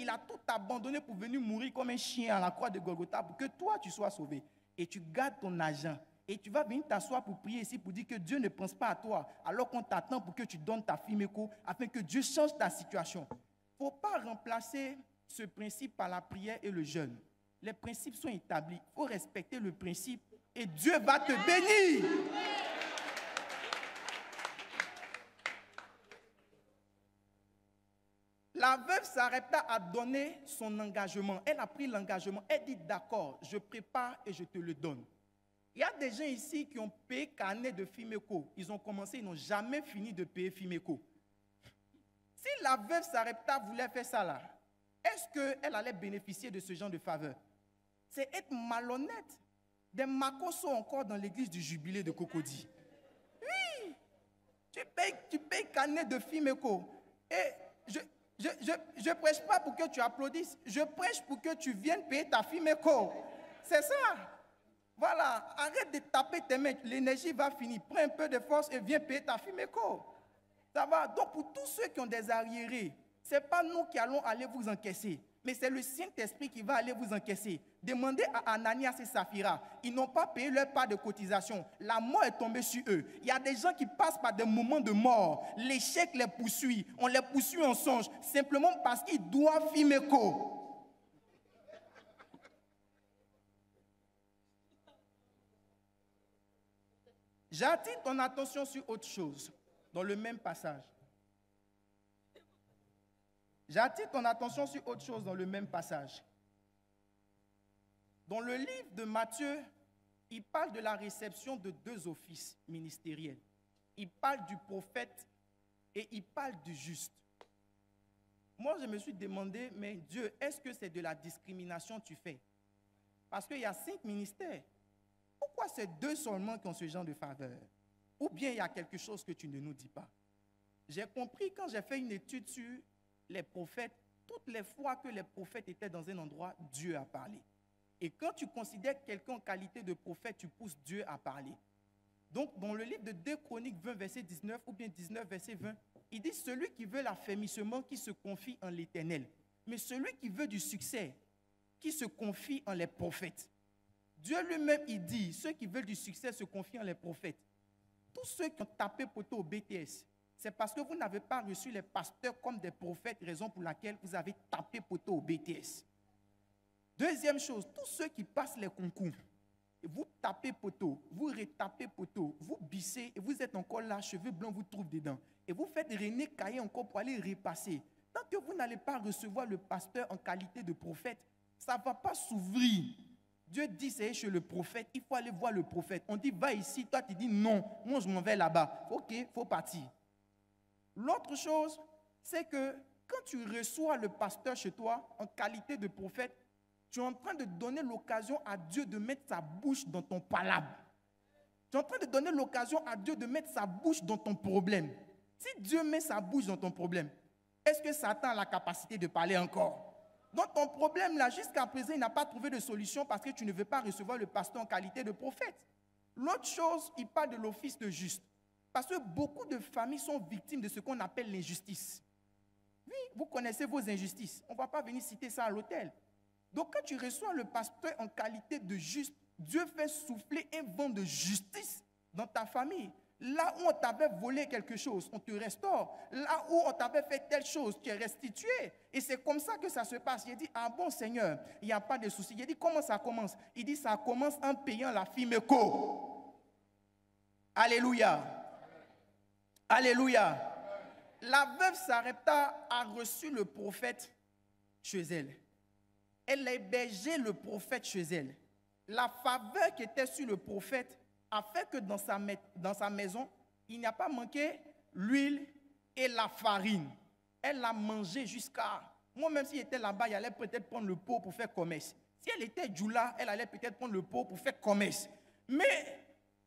a tout abandonné pour venir mourir comme un chien à la croix de Golgotha pour que toi tu sois sauvé. Et tu gardes ton argent. Et tu vas venir t'asseoir pour prier ici pour dire que Dieu ne pense pas à toi alors qu'on t'attend pour que tu donnes ta Fimeco afin que Dieu change ta situation. Il ne faut pas remplacer ce principe par la prière et le jeûne. Les principes sont établis. Il faut respecter le principe et Dieu va te bénir. La veuve Sarepta a donné son engagement. Elle a pris l'engagement. Elle dit d'accord, je prépare et je te le donne. Il y a des gens ici qui ont payé carnet de Fimeco. Ils ont commencé, ils n'ont jamais fini de payer Fimeco. Si la veuve Sarepta voulait faire ça là, est-ce qu'elle allait bénéficier de ce genre de faveur? C'est être malhonnête. Des macos sont encore dans l'église du jubilé de Cocody. Oui, tu payes carnet de Fimeco. Et je ne prêche pas pour que tu applaudisses. Je prêche pour que tu viennes payer ta Fimeco. C'est ça. Voilà, arrête de taper tes mains. L'énergie va finir. Prends un peu de force et viens payer ta Fimeco. Ça va. Donc pour tous ceux qui ont des arriérés, ce n'est pas nous qui allons aller vous encaisser. Mais c'est le Saint-Esprit qui va aller vous encaisser. Demandez à Ananias et Saphira. Ils n'ont pas payé leur part de cotisation. La mort est tombée sur eux. Il y a des gens qui passent par des moments de mort. L'échec les poursuit. On les poursuit en songe. Simplement parce qu'ils doivent Fimeco. J'attire ton attention sur autre chose. Dans le même passage. J'attire ton attention sur autre chose dans le même passage. Dans le livre de Matthieu, il parle de la réception de deux offices ministériels. Il parle du prophète et il parle du juste. Moi, je me suis demandé, mais Dieu, est-ce que c'est de la discrimination que tu fais? Parce qu'il y a 5 ministères. Pourquoi c'est 2 seulement qui ont ce genre de faveur? Ou bien il y a quelque chose que tu ne nous dis pas? J'ai compris quand j'ai fait une étude sur les prophètes, toutes les fois que les prophètes étaient dans un endroit, Dieu a parlé. Et quand tu considères quelqu'un en qualité de prophète, tu pousses Dieu à parler. Donc, dans le livre de 2 Chroniques 20, verset 19, ou bien 19, verset 20, il dit, celui qui veut l'affermissement, qui se confie en l'Éternel. Mais celui qui veut du succès, qui se confie en les prophètes. Dieu lui-même, il dit, ceux qui veulent du succès se confient en les prophètes. Tous ceux qui ont tapé poteau au BTS, c'est parce que vous n'avez pas reçu les pasteurs comme des prophètes, raison pour laquelle vous avez tapé poteau au BTS. Deuxième chose, tous ceux qui passent les concours, vous tapez poteau, vous retapez poteau, vous bissez et vous êtes encore là, cheveux blancs vous trouvent dedans. Et vous faites René Caillé encore pour aller repasser. Tant que vous n'allez pas recevoir le pasteur en qualité de prophète, ça ne va pas s'ouvrir. Dieu dit, c'est chez le prophète, il faut aller voir le prophète. On dit, va ici, toi tu dis non, moi je m'en vais là-bas. Ok, il faut partir. L'autre chose, c'est que quand tu reçois le pasteur chez toi en qualité de prophète, tu es en train de donner l'occasion à Dieu de mettre sa bouche dans ton palabre. Tu es en train de donner l'occasion à Dieu de mettre sa bouche dans ton problème. Si Dieu met sa bouche dans ton problème, est-ce que Satan a la capacité de parler encore? Donc ton problème là, jusqu'à présent, il n'a pas trouvé de solution parce que tu ne veux pas recevoir le pasteur en qualité de prophète. L'autre chose, il parle de l'office de juste. Parce que beaucoup de familles sont victimes de ce qu'on appelle l'injustice. Oui, vous connaissez vos injustices. On ne va pas venir citer ça à l'hôtel. Donc quand tu reçois le pasteur en qualité de juste, Dieu fait souffler un vent de justice dans ta famille. Là où on t'avait volé quelque chose, on te restaure. Là où on t'avait fait telle chose, tu es restitué. Et c'est comme ça que ça se passe. Il dit, ah bon Seigneur, il n'y a pas de souci. Il dit, comment ça commence? Il dit, ça commence en payant la FIMECO. Alléluia. Alléluia. La veuve Sarepta a reçu le prophète chez elle. Elle a hébergé le prophète chez elle. La faveur qui était sur le prophète a fait que dans sa maison, il n'y a pas manqué l'huile et la farine. Elle l'a mangé jusqu'à... Moi, même si j'étais là-bas, il allait peut-être prendre le pot pour faire commerce. Si elle était Djoula, elle allait peut-être prendre le pot pour faire commerce. Mais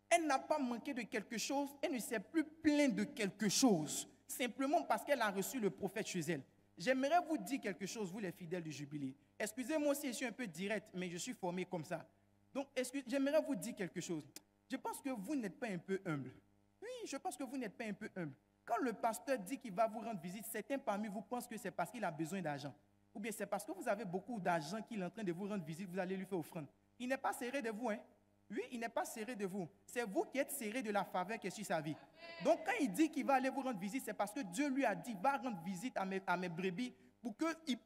elle n'a pas manqué de quelque chose. Elle ne s'est plus plainte de quelque chose. Simplement parce qu'elle a reçu le prophète chez elle. J'aimerais vous dire quelque chose, vous les fidèles du Jubilé. Excusez-moi si je suis un peu direct, mais je suis formé comme ça. Donc, j'aimerais vous dire quelque chose. Je pense que vous n'êtes pas un peu humble. Oui, je pense que vous n'êtes pas un peu humble. Quand le pasteur dit qu'il va vous rendre visite, certains parmi vous pensent que c'est parce qu'il a besoin d'argent. Ou bien c'est parce que vous avez beaucoup d'argent qu'il est en train de vous rendre visite, vous allez lui faire offrande. Il n'est pas serré de vous, hein? Oui, il n'est pas serré de vous. C'est vous qui êtes serré de la faveur qui est sur sa vie. Donc quand il dit qu'il va aller vous rendre visite, c'est parce que Dieu lui a dit, va rendre visite à mes brebis pour qu'elle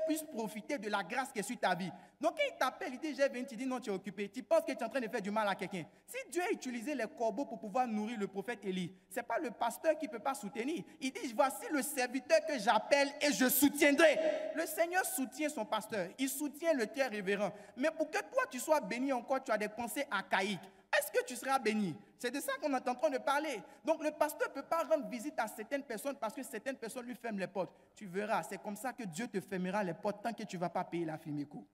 puisse profiter de la grâce qui est sur ta vie. Donc quand il t'appelle, il dit, j'ai venu, tu dis non, tu es occupé. Tu penses que tu es en train de faire du mal à quelqu'un. Si Dieu a utilisé les corbeaux pour pouvoir nourrir le prophète Élie, ce n'est pas le pasteur qui ne peut pas soutenir. Il dit, voici le serviteur que j'appelle et je soutiendrai. Le Seigneur soutient son pasteur. Il soutient le très révérend. Mais pour que toi, tu sois béni encore, tu as des pensées archaïques. Est-ce que tu seras béni? C'est de ça qu'on est en train de parler. Donc le pasteur ne peut pas rendre visite à certaines personnes parce que certaines personnes lui ferment les portes. Tu verras, c'est comme ça que Dieu te fermera les portes tant que tu ne vas pas payer la FIMECO.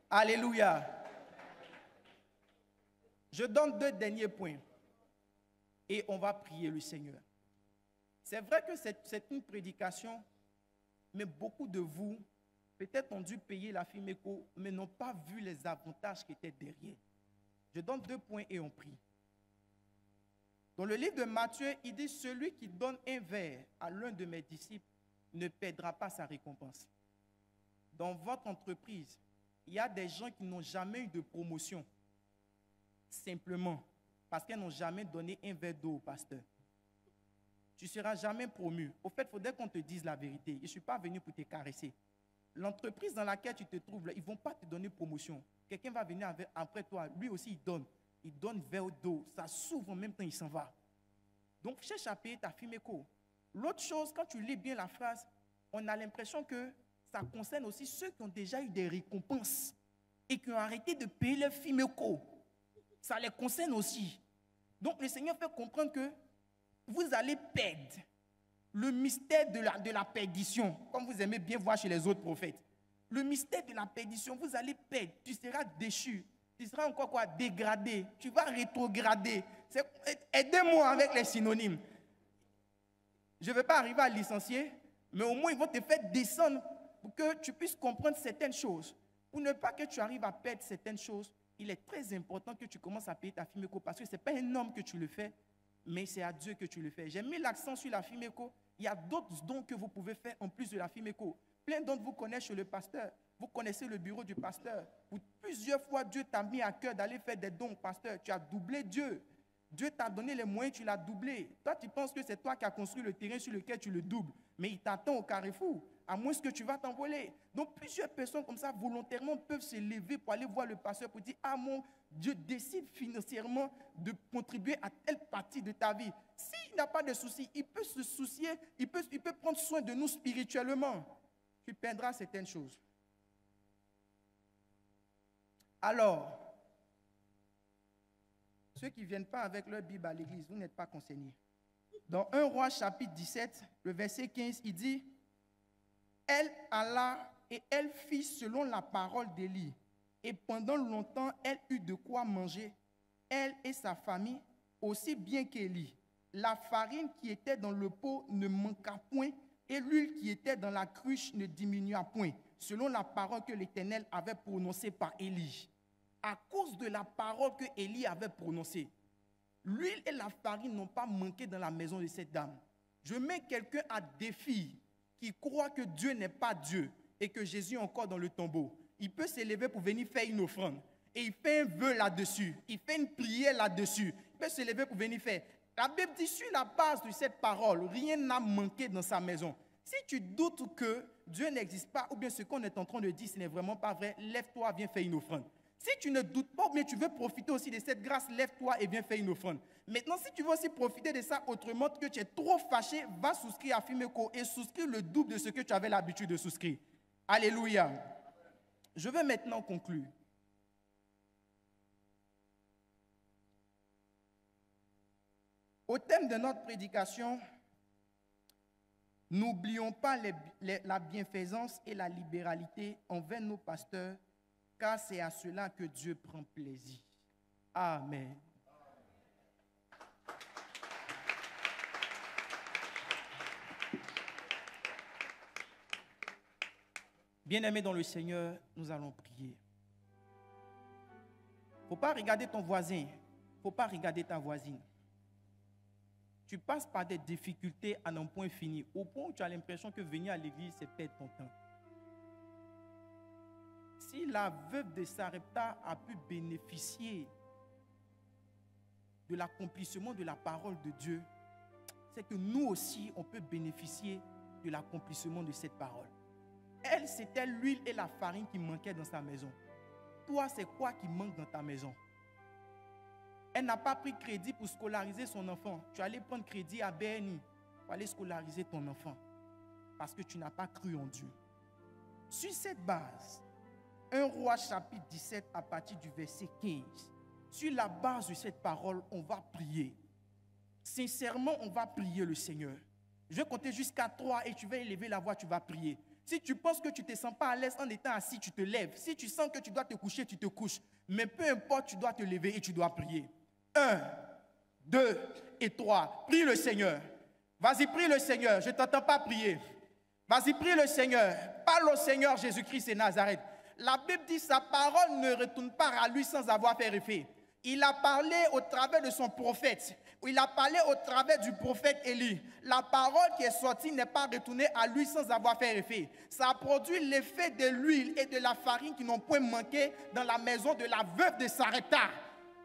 Alléluia. Je donne 2 derniers points et on va prier le Seigneur. C'est vrai que c'est une prédication, mais beaucoup de vous peut-être ont dû payer la FIMECO, mais n'ont pas vu les avantages qui étaient derrière. Je donne 2 points et on prie. Dans le livre de Matthieu, il dit, celui qui donne un verre à l'un de mes disciples ne perdra pas sa récompense. Dans votre entreprise, il y a des gens qui n'ont jamais eu de promotion, simplement parce qu'ils n'ont jamais donné un verre d'eau au pasteur. Tu ne seras jamais promu. Au fait, il faudrait qu'on te dise la vérité. Je ne suis pas venu pour te caresser. L'entreprise dans laquelle tu te trouves, là, ils ne vont pas te donner promotion. Quelqu'un va venir après toi, lui aussi il donne. Il donne verre d'eau, ça s'ouvre en même temps, il s'en va. Donc cherche à payer ta FIMECO. L'autre chose, quand tu lis bien la phrase, on a l'impression que ça concerne aussi ceux qui ont déjà eu des récompenses et qui ont arrêté de payer leur FIMECO. Ça les concerne aussi. Donc le Seigneur fait comprendre que vous allez perdre. Le mystère de la perdition, comme vous aimez bien voir chez les autres prophètes. Le mystère de la perdition, vous allez perdre. Tu seras déchu. Tu seras encore quoi? Dégradé. Tu vas rétrograder. Aidez-moi avec les synonymes. Je ne vais pas arriver à licencier, mais au moins ils vont te faire descendre pour que tu puisses comprendre certaines choses. Pour ne pas que tu arrives à perdre certaines choses, il est très important que tu commences à payer ta FIMECO parce que ce n'est pas un homme que tu le fais, mais c'est à Dieu que tu le fais. J'ai mis l'accent sur la FIMECO. Il y a d'autres dons que vous pouvez faire en plus de la FIMECO. Plein d'entre vous connaissent chez le pasteur. Vous connaissez le bureau du pasteur. Pour plusieurs fois, Dieu t'a mis à cœur d'aller faire des dons au pasteur. Tu as doublé Dieu. Dieu t'a donné les moyens, tu l'as doublé. Toi, tu penses que c'est toi qui as construit le terrain sur lequel tu le doubles. Mais il t'attend au carrefour, à moins que tu vas t'envoler. Donc, plusieurs personnes comme ça, volontairement, peuvent se lever pour aller voir le pasteur pour dire, ah mon Dieu décide financièrement de contribuer à telle partie de ta vie. S'il n'a pas de souci, il peut se soucier, il peut prendre soin de nous spirituellement. Tu perdras certaines choses. Alors, ceux qui ne viennent pas avec leur Bible à l'église, vous n'êtes pas concernés. Dans 1 Roi chapitre 17, le verset 15, il dit, elle alla et elle fit selon la parole d'Élie. et pendant longtemps, elle eut de quoi manger, elle et sa famille, aussi bien qu'Élie. La farine qui était dans le pot ne manqua point, et l'huile qui était dans la cruche ne diminua point, selon la parole que l'Éternel avait prononcée par Élie. À cause de la parole que Élie avait prononcée, l'huile et la farine n'ont pas manqué dans la maison de cette dame. Je mets quelqu'un à défi qui croit que Dieu n'est pas Dieu et que Jésus est encore dans le tombeau. Il peut s'élever pour venir faire une offrande. Et il fait un vœu là-dessus. Il fait une prière là-dessus. Il peut s'élever pour venir faire. La Bible dit, sur la base de cette parole, rien n'a manqué dans sa maison. Si tu doutes que Dieu n'existe pas, ou bien ce qu'on est en train de dire, ce n'est vraiment pas vrai, lève-toi, viens faire une offrande. Si tu ne doutes pas, ou bien tu veux profiter aussi de cette grâce, lève-toi et viens faire une offrande. Maintenant, si tu veux aussi profiter de ça autrement, que tu es trop fâché, va souscrire à Fimeco et souscrire le double de ce que tu avais l'habitude de souscrire. Alléluia. Je vais maintenant conclure. Au thème de notre prédication, n'oublions pas la bienfaisance et la libéralité envers nos pasteurs, car c'est à cela que Dieu prend plaisir. Amen. Bien-aimés dans le Seigneur, nous allons prier. Il ne faut pas regarder ton voisin, il ne faut pas regarder ta voisine. Tu passes par des difficultés à n'en point fini, au point où tu as l'impression que venir à l'église, c'est perdre ton temps. Si la veuve de Sarepta a pu bénéficier de l'accomplissement de la parole de Dieu, c'est que nous aussi, on peut bénéficier de l'accomplissement de cette parole. Elle, c'était l'huile et la farine qui manquaient dans sa maison. Toi, c'est quoi qui manque dans ta maison? Elle n'a pas pris crédit pour scolariser son enfant. Tu allais prendre crédit à BNI pour aller scolariser ton enfant parce que tu n'as pas cru en Dieu. Sur cette base, 1 Roi chapitre 17 à partir du verset 15, sur la base de cette parole, on va prier. Sincèrement, on va prier le Seigneur. Je vais compter jusqu'à 3 et tu vas élever la voix, tu vas prier. Si tu penses que tu ne te sens pas à l'aise en étant assis, tu te lèves. Si tu sens que tu dois te coucher, tu te couches. Mais peu importe, tu dois te lever et tu dois prier. 1, 2 et 3. Prie le Seigneur. Vas-y, prie le Seigneur. Je ne t'entends pas prier. Vas-y, prie le Seigneur. Parle au Seigneur Jésus-Christ et Nazareth. La Bible dit sa parole ne retourne pas à lui sans avoir fait effet. Il a parlé au travers de son prophète. Il a parlé au travers du prophète Élie. La parole qui est sortie n'est pas retournée à lui sans avoir fait effet. Ça a produit l'effet de l'huile et de la farine qui n'ont point manqué dans la maison de la veuve de Sarepta.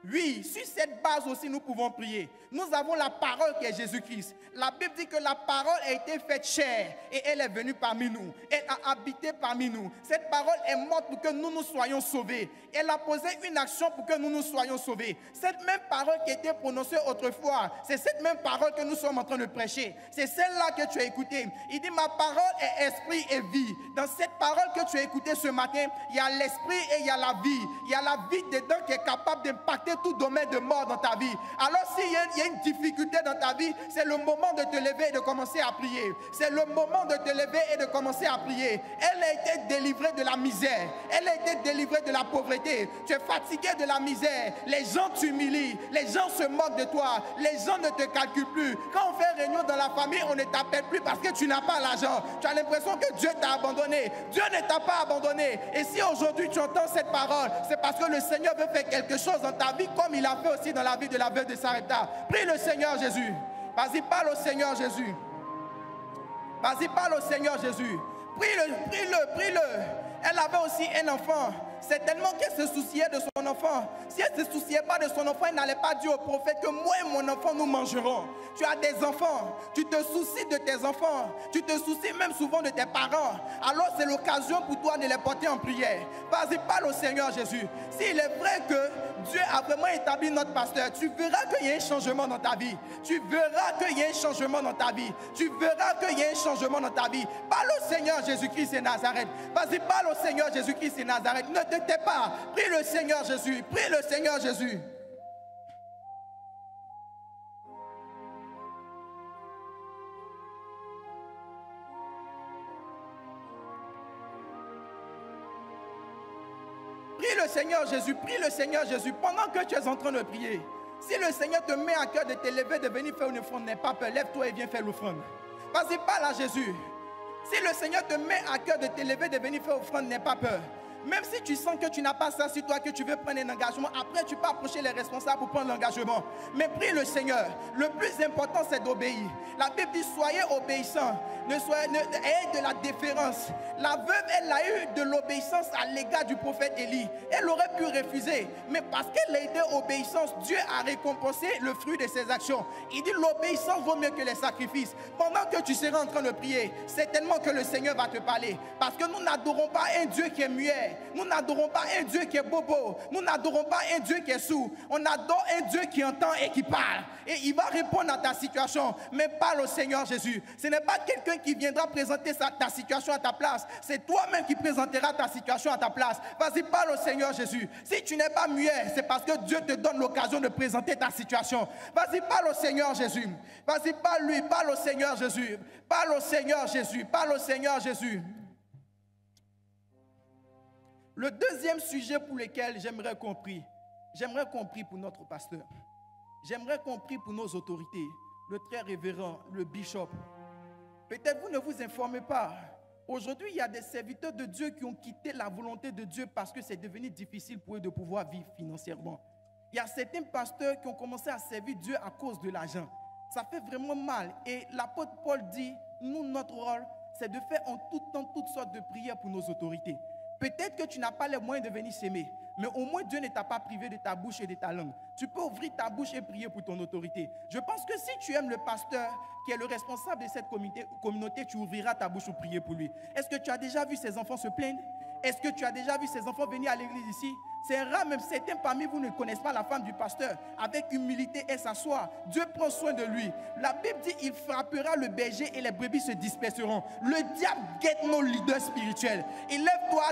Oui, sur cette base aussi nous pouvons prier. Nous avons la parole qui est Jésus-Christ. La Bible dit que la parole a été faite chair et elle est venue parmi nous. Elle a habité parmi nous. Cette parole est morte pour que nous soyons sauvés. Elle a posé une action pour que nous soyons sauvés. Cette même parole qui a été prononcée autrefois, c'est cette même parole que nous sommes en train de prêcher. C'est celle-là que tu as écoutée. Il dit ma parole est esprit et vie. Dans cette parole que tu as écoutée ce matin, il y a l'esprit et il y a la vie. Il y a la vie dedans qui est capable d'impacter tout domaine de mort dans ta vie. Alors s'il y a une difficulté dans ta vie, c'est le moment de te lever et de commencer à prier. C'est le moment de te lever et de commencer à prier. Elle a été délivrée de la misère. Elle a été délivrée de la pauvreté. Tu es fatigué de la misère. Les gens t'humilient. Les gens se moquent de toi. Les gens ne te calculent plus. Quand on fait réunion dans la famille, on ne t'appelle plus parce que tu n'as pas l'argent. Tu as l'impression que Dieu t'a abandonné. Dieu ne t'a pas abandonné. Et si aujourd'hui tu entends cette parole, c'est parce que le Seigneur veut faire quelque chose dans ta vie comme il a fait aussi dans la vie de la veuve de Sarepta. Prie le Seigneur Jésus. Vas-y, parle au Seigneur Jésus. Vas-y, parle au Seigneur Jésus. Prie-le, prie-le, prie-le. Elle avait aussi un enfant. C'est tellement qu'elle se souciait de son enfant. Si elle ne se souciait pas de son enfant, elle n'allait pas dire au prophète que moi et mon enfant, nous mangerons. Tu as des enfants. Tu te soucies de tes enfants. Tu te soucies même souvent de tes parents. Alors c'est l'occasion pour toi de les porter en prière. Vas-y, parle au Seigneur Jésus. S'il est vrai que Dieu a vraiment établi notre pasteur, tu verras qu'il y a un changement dans ta vie. Tu verras qu'il y a un changement dans ta vie. Tu verras qu'il y a un changement dans ta vie. Parle au Seigneur Jésus-Christ et Nazareth. Vas-y, parle au Seigneur Jésus-Christ et Nazareth. Ne te tais pas. Prie le Seigneur Jésus. Prie le Seigneur Jésus. Prie Prie le Seigneur Jésus, prie le Seigneur Jésus pendant que tu es en train de prier. Si le Seigneur te met à cœur de t'élever, de venir faire une offrande, n'aie pas peur, lève-toi et viens faire l'offrande. Vas-y, parle à Jésus. Si le Seigneur te met à cœur de t'élever, de venir faire l'offrande, n'aie pas peur. Même si tu sens que tu n'as pas ça sur toi, que tu veux prendre un engagement, après tu peux approcher les responsables pour prendre l'engagement. Mais prie le Seigneur. Le plus important, c'est d'obéir. La Bible dit, soyez obéissants. Ayez de la déférence. La veuve, elle a eu de l'obéissance à l'égard du prophète Élie. Elle aurait pu refuser. Mais parce qu'elle a été obéissance, Dieu a récompensé le fruit de ses actions. Il dit, l'obéissance vaut mieux que les sacrifices. Pendant que tu seras en train de prier, certainement que le Seigneur va te parler. Parce que nous n'adorons pas un Dieu qui est muet. Nous n'adorons pas un Dieu qui est bobo. Nous n'adorons pas un Dieu qui est sourd. On adore un Dieu qui entend et qui parle. Et il va répondre à ta situation. Mais parle au Seigneur Jésus. Ce n'est pas quelqu'un qui viendra présenter ta situation à ta place. C'est toi-même qui présenteras ta situation à ta place. Vas-y, parle au Seigneur Jésus. Si tu n'es pas muet, c'est parce que Dieu te donne l'occasion de présenter ta situation. Vas-y, parle au Seigneur Jésus. Vas-y, parle-lui. Parle au Seigneur Jésus. Parle au Seigneur Jésus. Parle au Seigneur Jésus. Le deuxième sujet pour lequel j'aimerais qu'on prie pour notre pasteur. J'aimerais qu'on prie pour nos autorités, le très révérend, le bishop. Peut-être vous ne vous informez pas. Aujourd'hui, il y a des serviteurs de Dieu qui ont quitté la volonté de Dieu parce que c'est devenu difficile pour eux de pouvoir vivre financièrement. Il y a certains pasteurs qui ont commencé à servir Dieu à cause de l'argent. Ça fait vraiment mal. Et l'apôtre Paul dit, nous, notre rôle, c'est de faire en tout temps toutes sortes de prières pour nos autorités. Peut-être que tu n'as pas les moyens de venir s'aimer, mais au moins Dieu ne t'a pas privé de ta bouche et de ta langue. Tu peux ouvrir ta bouche et prier pour ton autorité. Je pense que si tu aimes le pasteur qui est le responsable de cette communauté, tu ouvriras ta bouche pour prier pour lui. Est-ce que tu as déjà vu ses enfants se plaindre? Est-ce que tu as déjà vu ses enfants venir à l'église ici? C'est rare, même certains parmi vous ne connaissent pas la femme du pasteur. Avec humilité, elle s'assoit. Dieu prend soin de lui. La Bible dit, il frappera le berger et les brebis se disperseront. Le diable guette nos leaders spirituels. Il lève-toi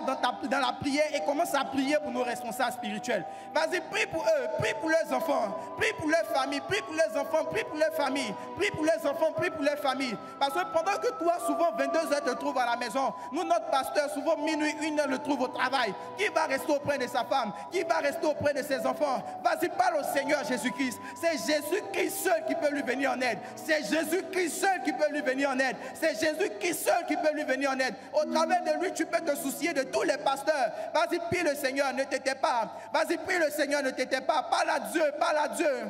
dans la prière et commence à prier pour nos responsables spirituels. Vas-y, prie pour eux, prie pour leurs enfants, prie pour leurs familles, prie pour leurs enfants, prie pour leurs familles, prie pour leurs enfants, prie pour leurs familles. Parce que pendant que toi, souvent 22h te trouves à la maison, nous, notre pasteur, souvent minuit, 1h le trouve au travail. Qui va rester auprès de sa femme? Qui va rester auprès de ses enfants? Vas-y, parle au Seigneur Jésus-Christ. C'est Jésus-Christ seul qui peut lui venir en aide. C'est Jésus-Christ seul qui peut lui venir en aide. C'est Jésus-Christ seul qui peut lui venir en aide. Au travers de lui, tu peux te soucier de tous les pasteurs. Vas-y, prie le Seigneur, ne t'étais pas. Vas-y, prie le Seigneur, ne t'étais pas. Parle à Dieu, parle à Dieu.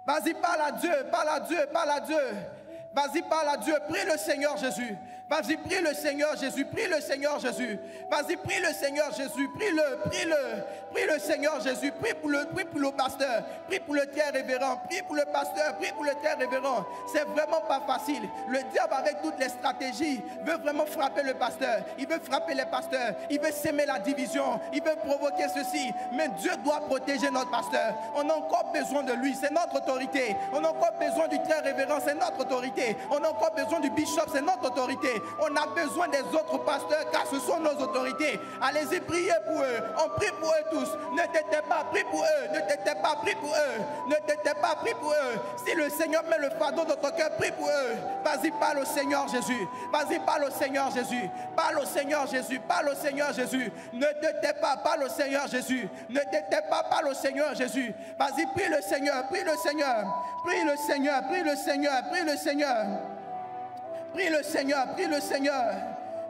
Vas-y, parle à Dieu, parle à Dieu, parle à Dieu. Vas-y, parle à Dieu, prie le Seigneur Jésus. Vas-y, prie le Seigneur Jésus, prie le Seigneur Jésus. Vas-y, prie le Seigneur Jésus, prie le Seigneur Jésus, prie pour le pasteur, prie pour le très révérend, prie pour le pasteur, prie pour le très révérend. C'est vraiment pas facile. Le diable, avec toutes les stratégies, veut vraiment frapper le pasteur. Il veut frapper les pasteurs, il veut s'aimer la division, il veut provoquer ceci. Mais Dieu doit protéger notre pasteur. On a encore besoin de lui, c'est notre autorité. On a encore besoin du très révérend, c'est notre autorité. On a encore besoin du bishop, c'est notre autorité. On a besoin des autres pasteurs car ce sont nos autorités. Allez-y, priez pour eux. On prie pour eux tous. Ne t'étais pas, prie pour eux. Ne t'étais pas, prie pour eux. Ne t'étais pas, prie pour eux. Si le Seigneur met le fardeau dans ton cœur, prie pour eux. Vas-y, parle au Seigneur Jésus. Vas-y, parle au Seigneur Jésus. Parle au Seigneur Jésus. Parle au Seigneur Jésus. Ne t'étais pas, parle au Seigneur Jésus. Ne t'étais pas, parle au Seigneur Jésus. Vas-y, prie le Seigneur. Prie le Seigneur. Prie le Seigneur. Prie le Seigneur. Prie le Seigneur. Prie le Seigneur, prie le Seigneur.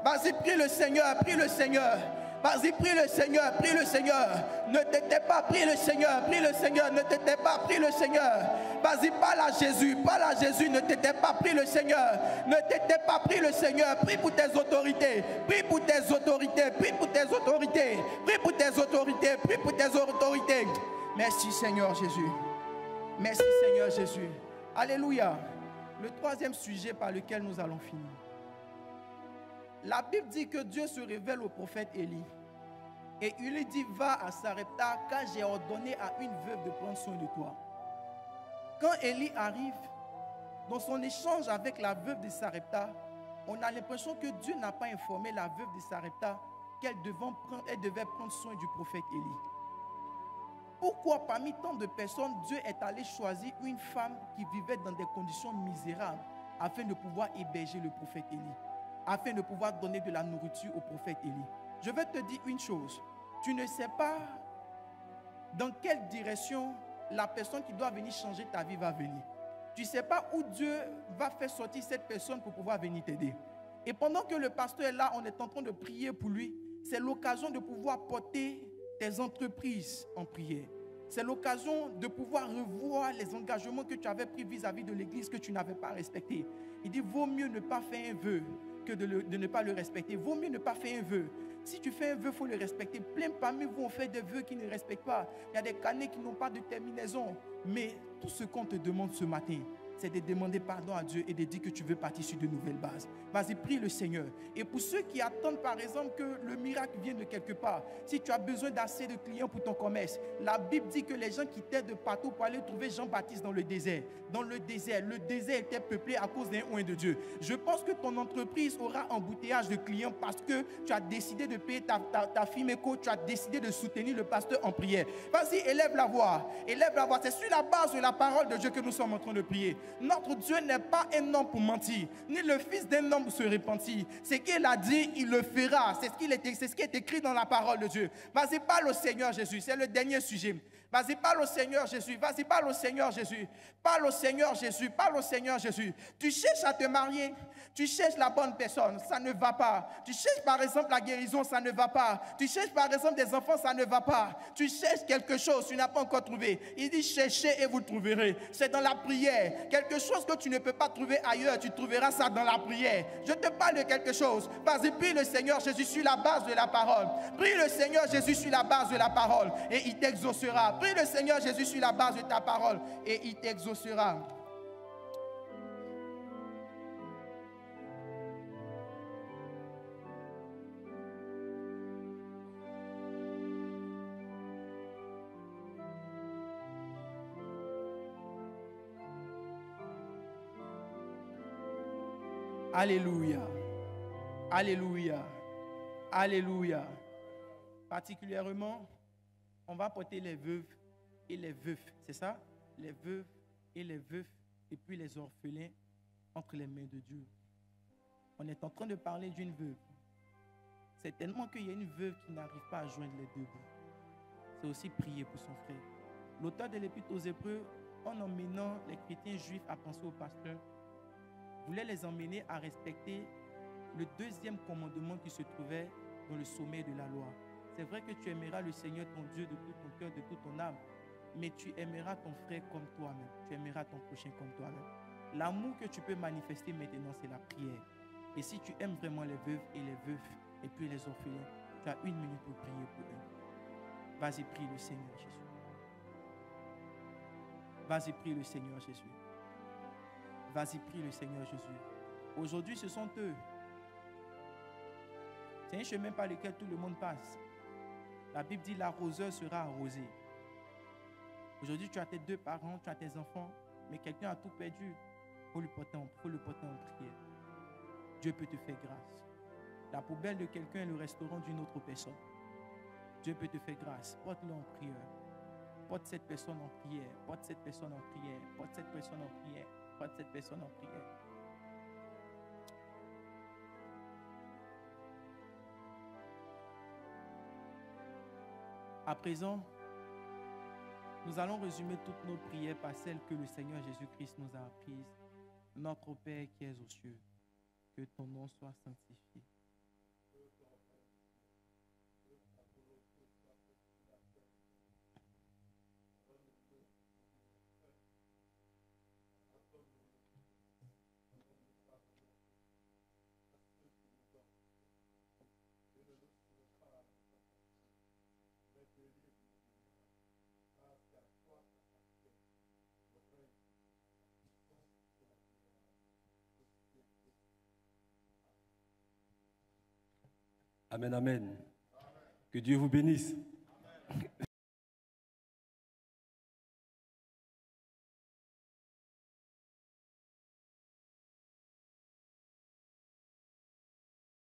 Vas-y, prie le Seigneur, prie le Seigneur. Vas-y, prie le Seigneur, prie le Seigneur. Ne t'étais pas, prie le Seigneur, prie le Seigneur. Ne t'étais pas, prie le Seigneur. Vas-y, parle à Jésus, parle à Jésus. Ne t'étais pas, prie le Seigneur. Ne t'étais pas, prie le Seigneur. Prie pour tes autorités, prie pour tes autorités, prie pour tes autorités, prie pour tes autorités, prie pour tes autorités. Merci Seigneur Jésus. Merci Seigneur Jésus. Alléluia. Le troisième sujet par lequel nous allons finir. La Bible dit que Dieu se révèle au prophète Élie. Et il lui dit, va à Sarepta, car j'ai ordonné à une veuve de prendre soin de toi. Quand Élie arrive, dans son échange avec la veuve de Sarepta, on a l'impression que Dieu n'a pas informé la veuve de Sarepta qu'elle devait prendre soin du prophète Élie. Pourquoi parmi tant de personnes, Dieu est allé choisir une femme qui vivait dans des conditions misérables afin de pouvoir héberger le prophète Élie, afin de pouvoir donner de la nourriture au prophète Élie? Je vais te dire une chose. Tu ne sais pas dans quelle direction la personne qui doit venir changer ta vie va venir. Tu ne sais pas où Dieu va faire sortir cette personne pour pouvoir venir t'aider. Et pendant que le pasteur est là, on est en train de prier pour lui. C'est l'occasion de pouvoir porter tes entreprises en prière. C'est l'occasion de pouvoir revoir les engagements que tu avais pris vis-à-vis de l'église que tu n'avais pas respecté. Il dit, vaut mieux ne pas faire un vœu que de ne pas le respecter. Vaut mieux ne pas faire un vœu. Si tu fais un vœu, il faut le respecter. Plein parmi vous ont fait des vœux qui ne respectent pas. Il y a des canets qui n'ont pas de terminaison. Mais tout ce qu'on te demande ce matin, c'est de demander pardon à Dieu et de dire que tu veux partir sur de nouvelles bases. Vas-y, prie le Seigneur. Et pour ceux qui attendent par exemple que le miracle vienne de quelque part, si tu as besoin d'assez de clients pour ton commerce, la Bible dit que les gens quittaient de partout pour aller trouver Jean-Baptiste dans le désert. Dans le désert était peuplé à cause d'un oint de Dieu. Je pense que ton entreprise aura embouteillage de clients parce que tu as décidé de payer ta Fimeco, tu as décidé de soutenir le pasteur en prière. Vas-y, élève la voix. Élève la voix. C'est sur la base de la parole de Dieu que nous sommes en train de prier. Notre Dieu n'est pas un homme pour mentir, ni le fils d'un homme pour se repentir. Ce qu'il a dit, il le fera. C'est ce qui est écrit dans la parole de Dieu. Vas-y, parle au Seigneur Jésus. C'est le dernier sujet. Vas-y, parle au Seigneur Jésus. Vas-y, parle au Seigneur Jésus. Parle au Seigneur Jésus. Parle au Seigneur Jésus. Tu cherches à te marier. Tu cherches la bonne personne. Ça ne va pas. Tu cherches par exemple la guérison. Ça ne va pas. Tu cherches par exemple des enfants. Ça ne va pas. Tu cherches quelque chose. Tu n'as pas encore trouvé. Il dit cherchez et vous trouverez. C'est dans la prière. Quelque chose que tu ne peux pas trouver ailleurs. Tu trouveras ça dans la prière. Je te parle de quelque chose. Vas-y, prie le Seigneur Jésus sur la base de la parole. Prie le Seigneur Jésus sur la base de la parole. Et il t'exaucera. Prie le Seigneur Jésus sur la base de ta parole et il t'exaucera. Alléluia. Alléluia. Alléluia. Particulièrement, on va porter les veuves et les veufs, c'est ça? Les veuves et les veufs, et puis les orphelins entre les mains de Dieu. On est en train de parler d'une veuve. C'est tellement qu'il y a une veuve qui n'arrive pas à joindre les deux bouts. C'est aussi prier pour son frère. L'auteur de l'Épître aux Hébreux, en emmenant les chrétiens juifs à penser au pasteur, voulait les emmener à respecter le deuxième commandement qui se trouvait dans le sommet de la loi. C'est vrai que tu aimeras le Seigneur ton Dieu de tout ton cœur, de toute ton âme, mais tu aimeras ton frère comme toi-même. Tu aimeras ton prochain comme toi-même. L'amour que tu peux manifester maintenant, c'est la prière. Et si tu aimes vraiment les veuves et les veufs, et puis les orphelins, tu as 1 minute pour prier pour eux. Vas-y, prie le Seigneur Jésus. Vas-y, prie le Seigneur Jésus. Vas-y, prie le Seigneur Jésus. Aujourd'hui, ce sont eux. C'est un chemin par lequel tout le monde passe. La Bible dit l'arroseur sera arrosé. Aujourd'hui, tu as tes 2 parents, tu as tes enfants, mais quelqu'un a tout perdu. Il faut le porter en prière. Dieu peut te faire grâce. La poubelle de quelqu'un est le restaurant d'une autre personne. Dieu peut te faire grâce. Porte-le en prière. Porte cette personne en prière. Porte cette personne en prière. Porte cette personne en prière. Porte cette personne en prière. À présent, nous allons résumer toutes nos prières par celles que le Seigneur Jésus-Christ nous a apprises. Notre Père qui es aux cieux, que ton nom soit sanctifié. Amen, amen. Que Dieu vous bénisse.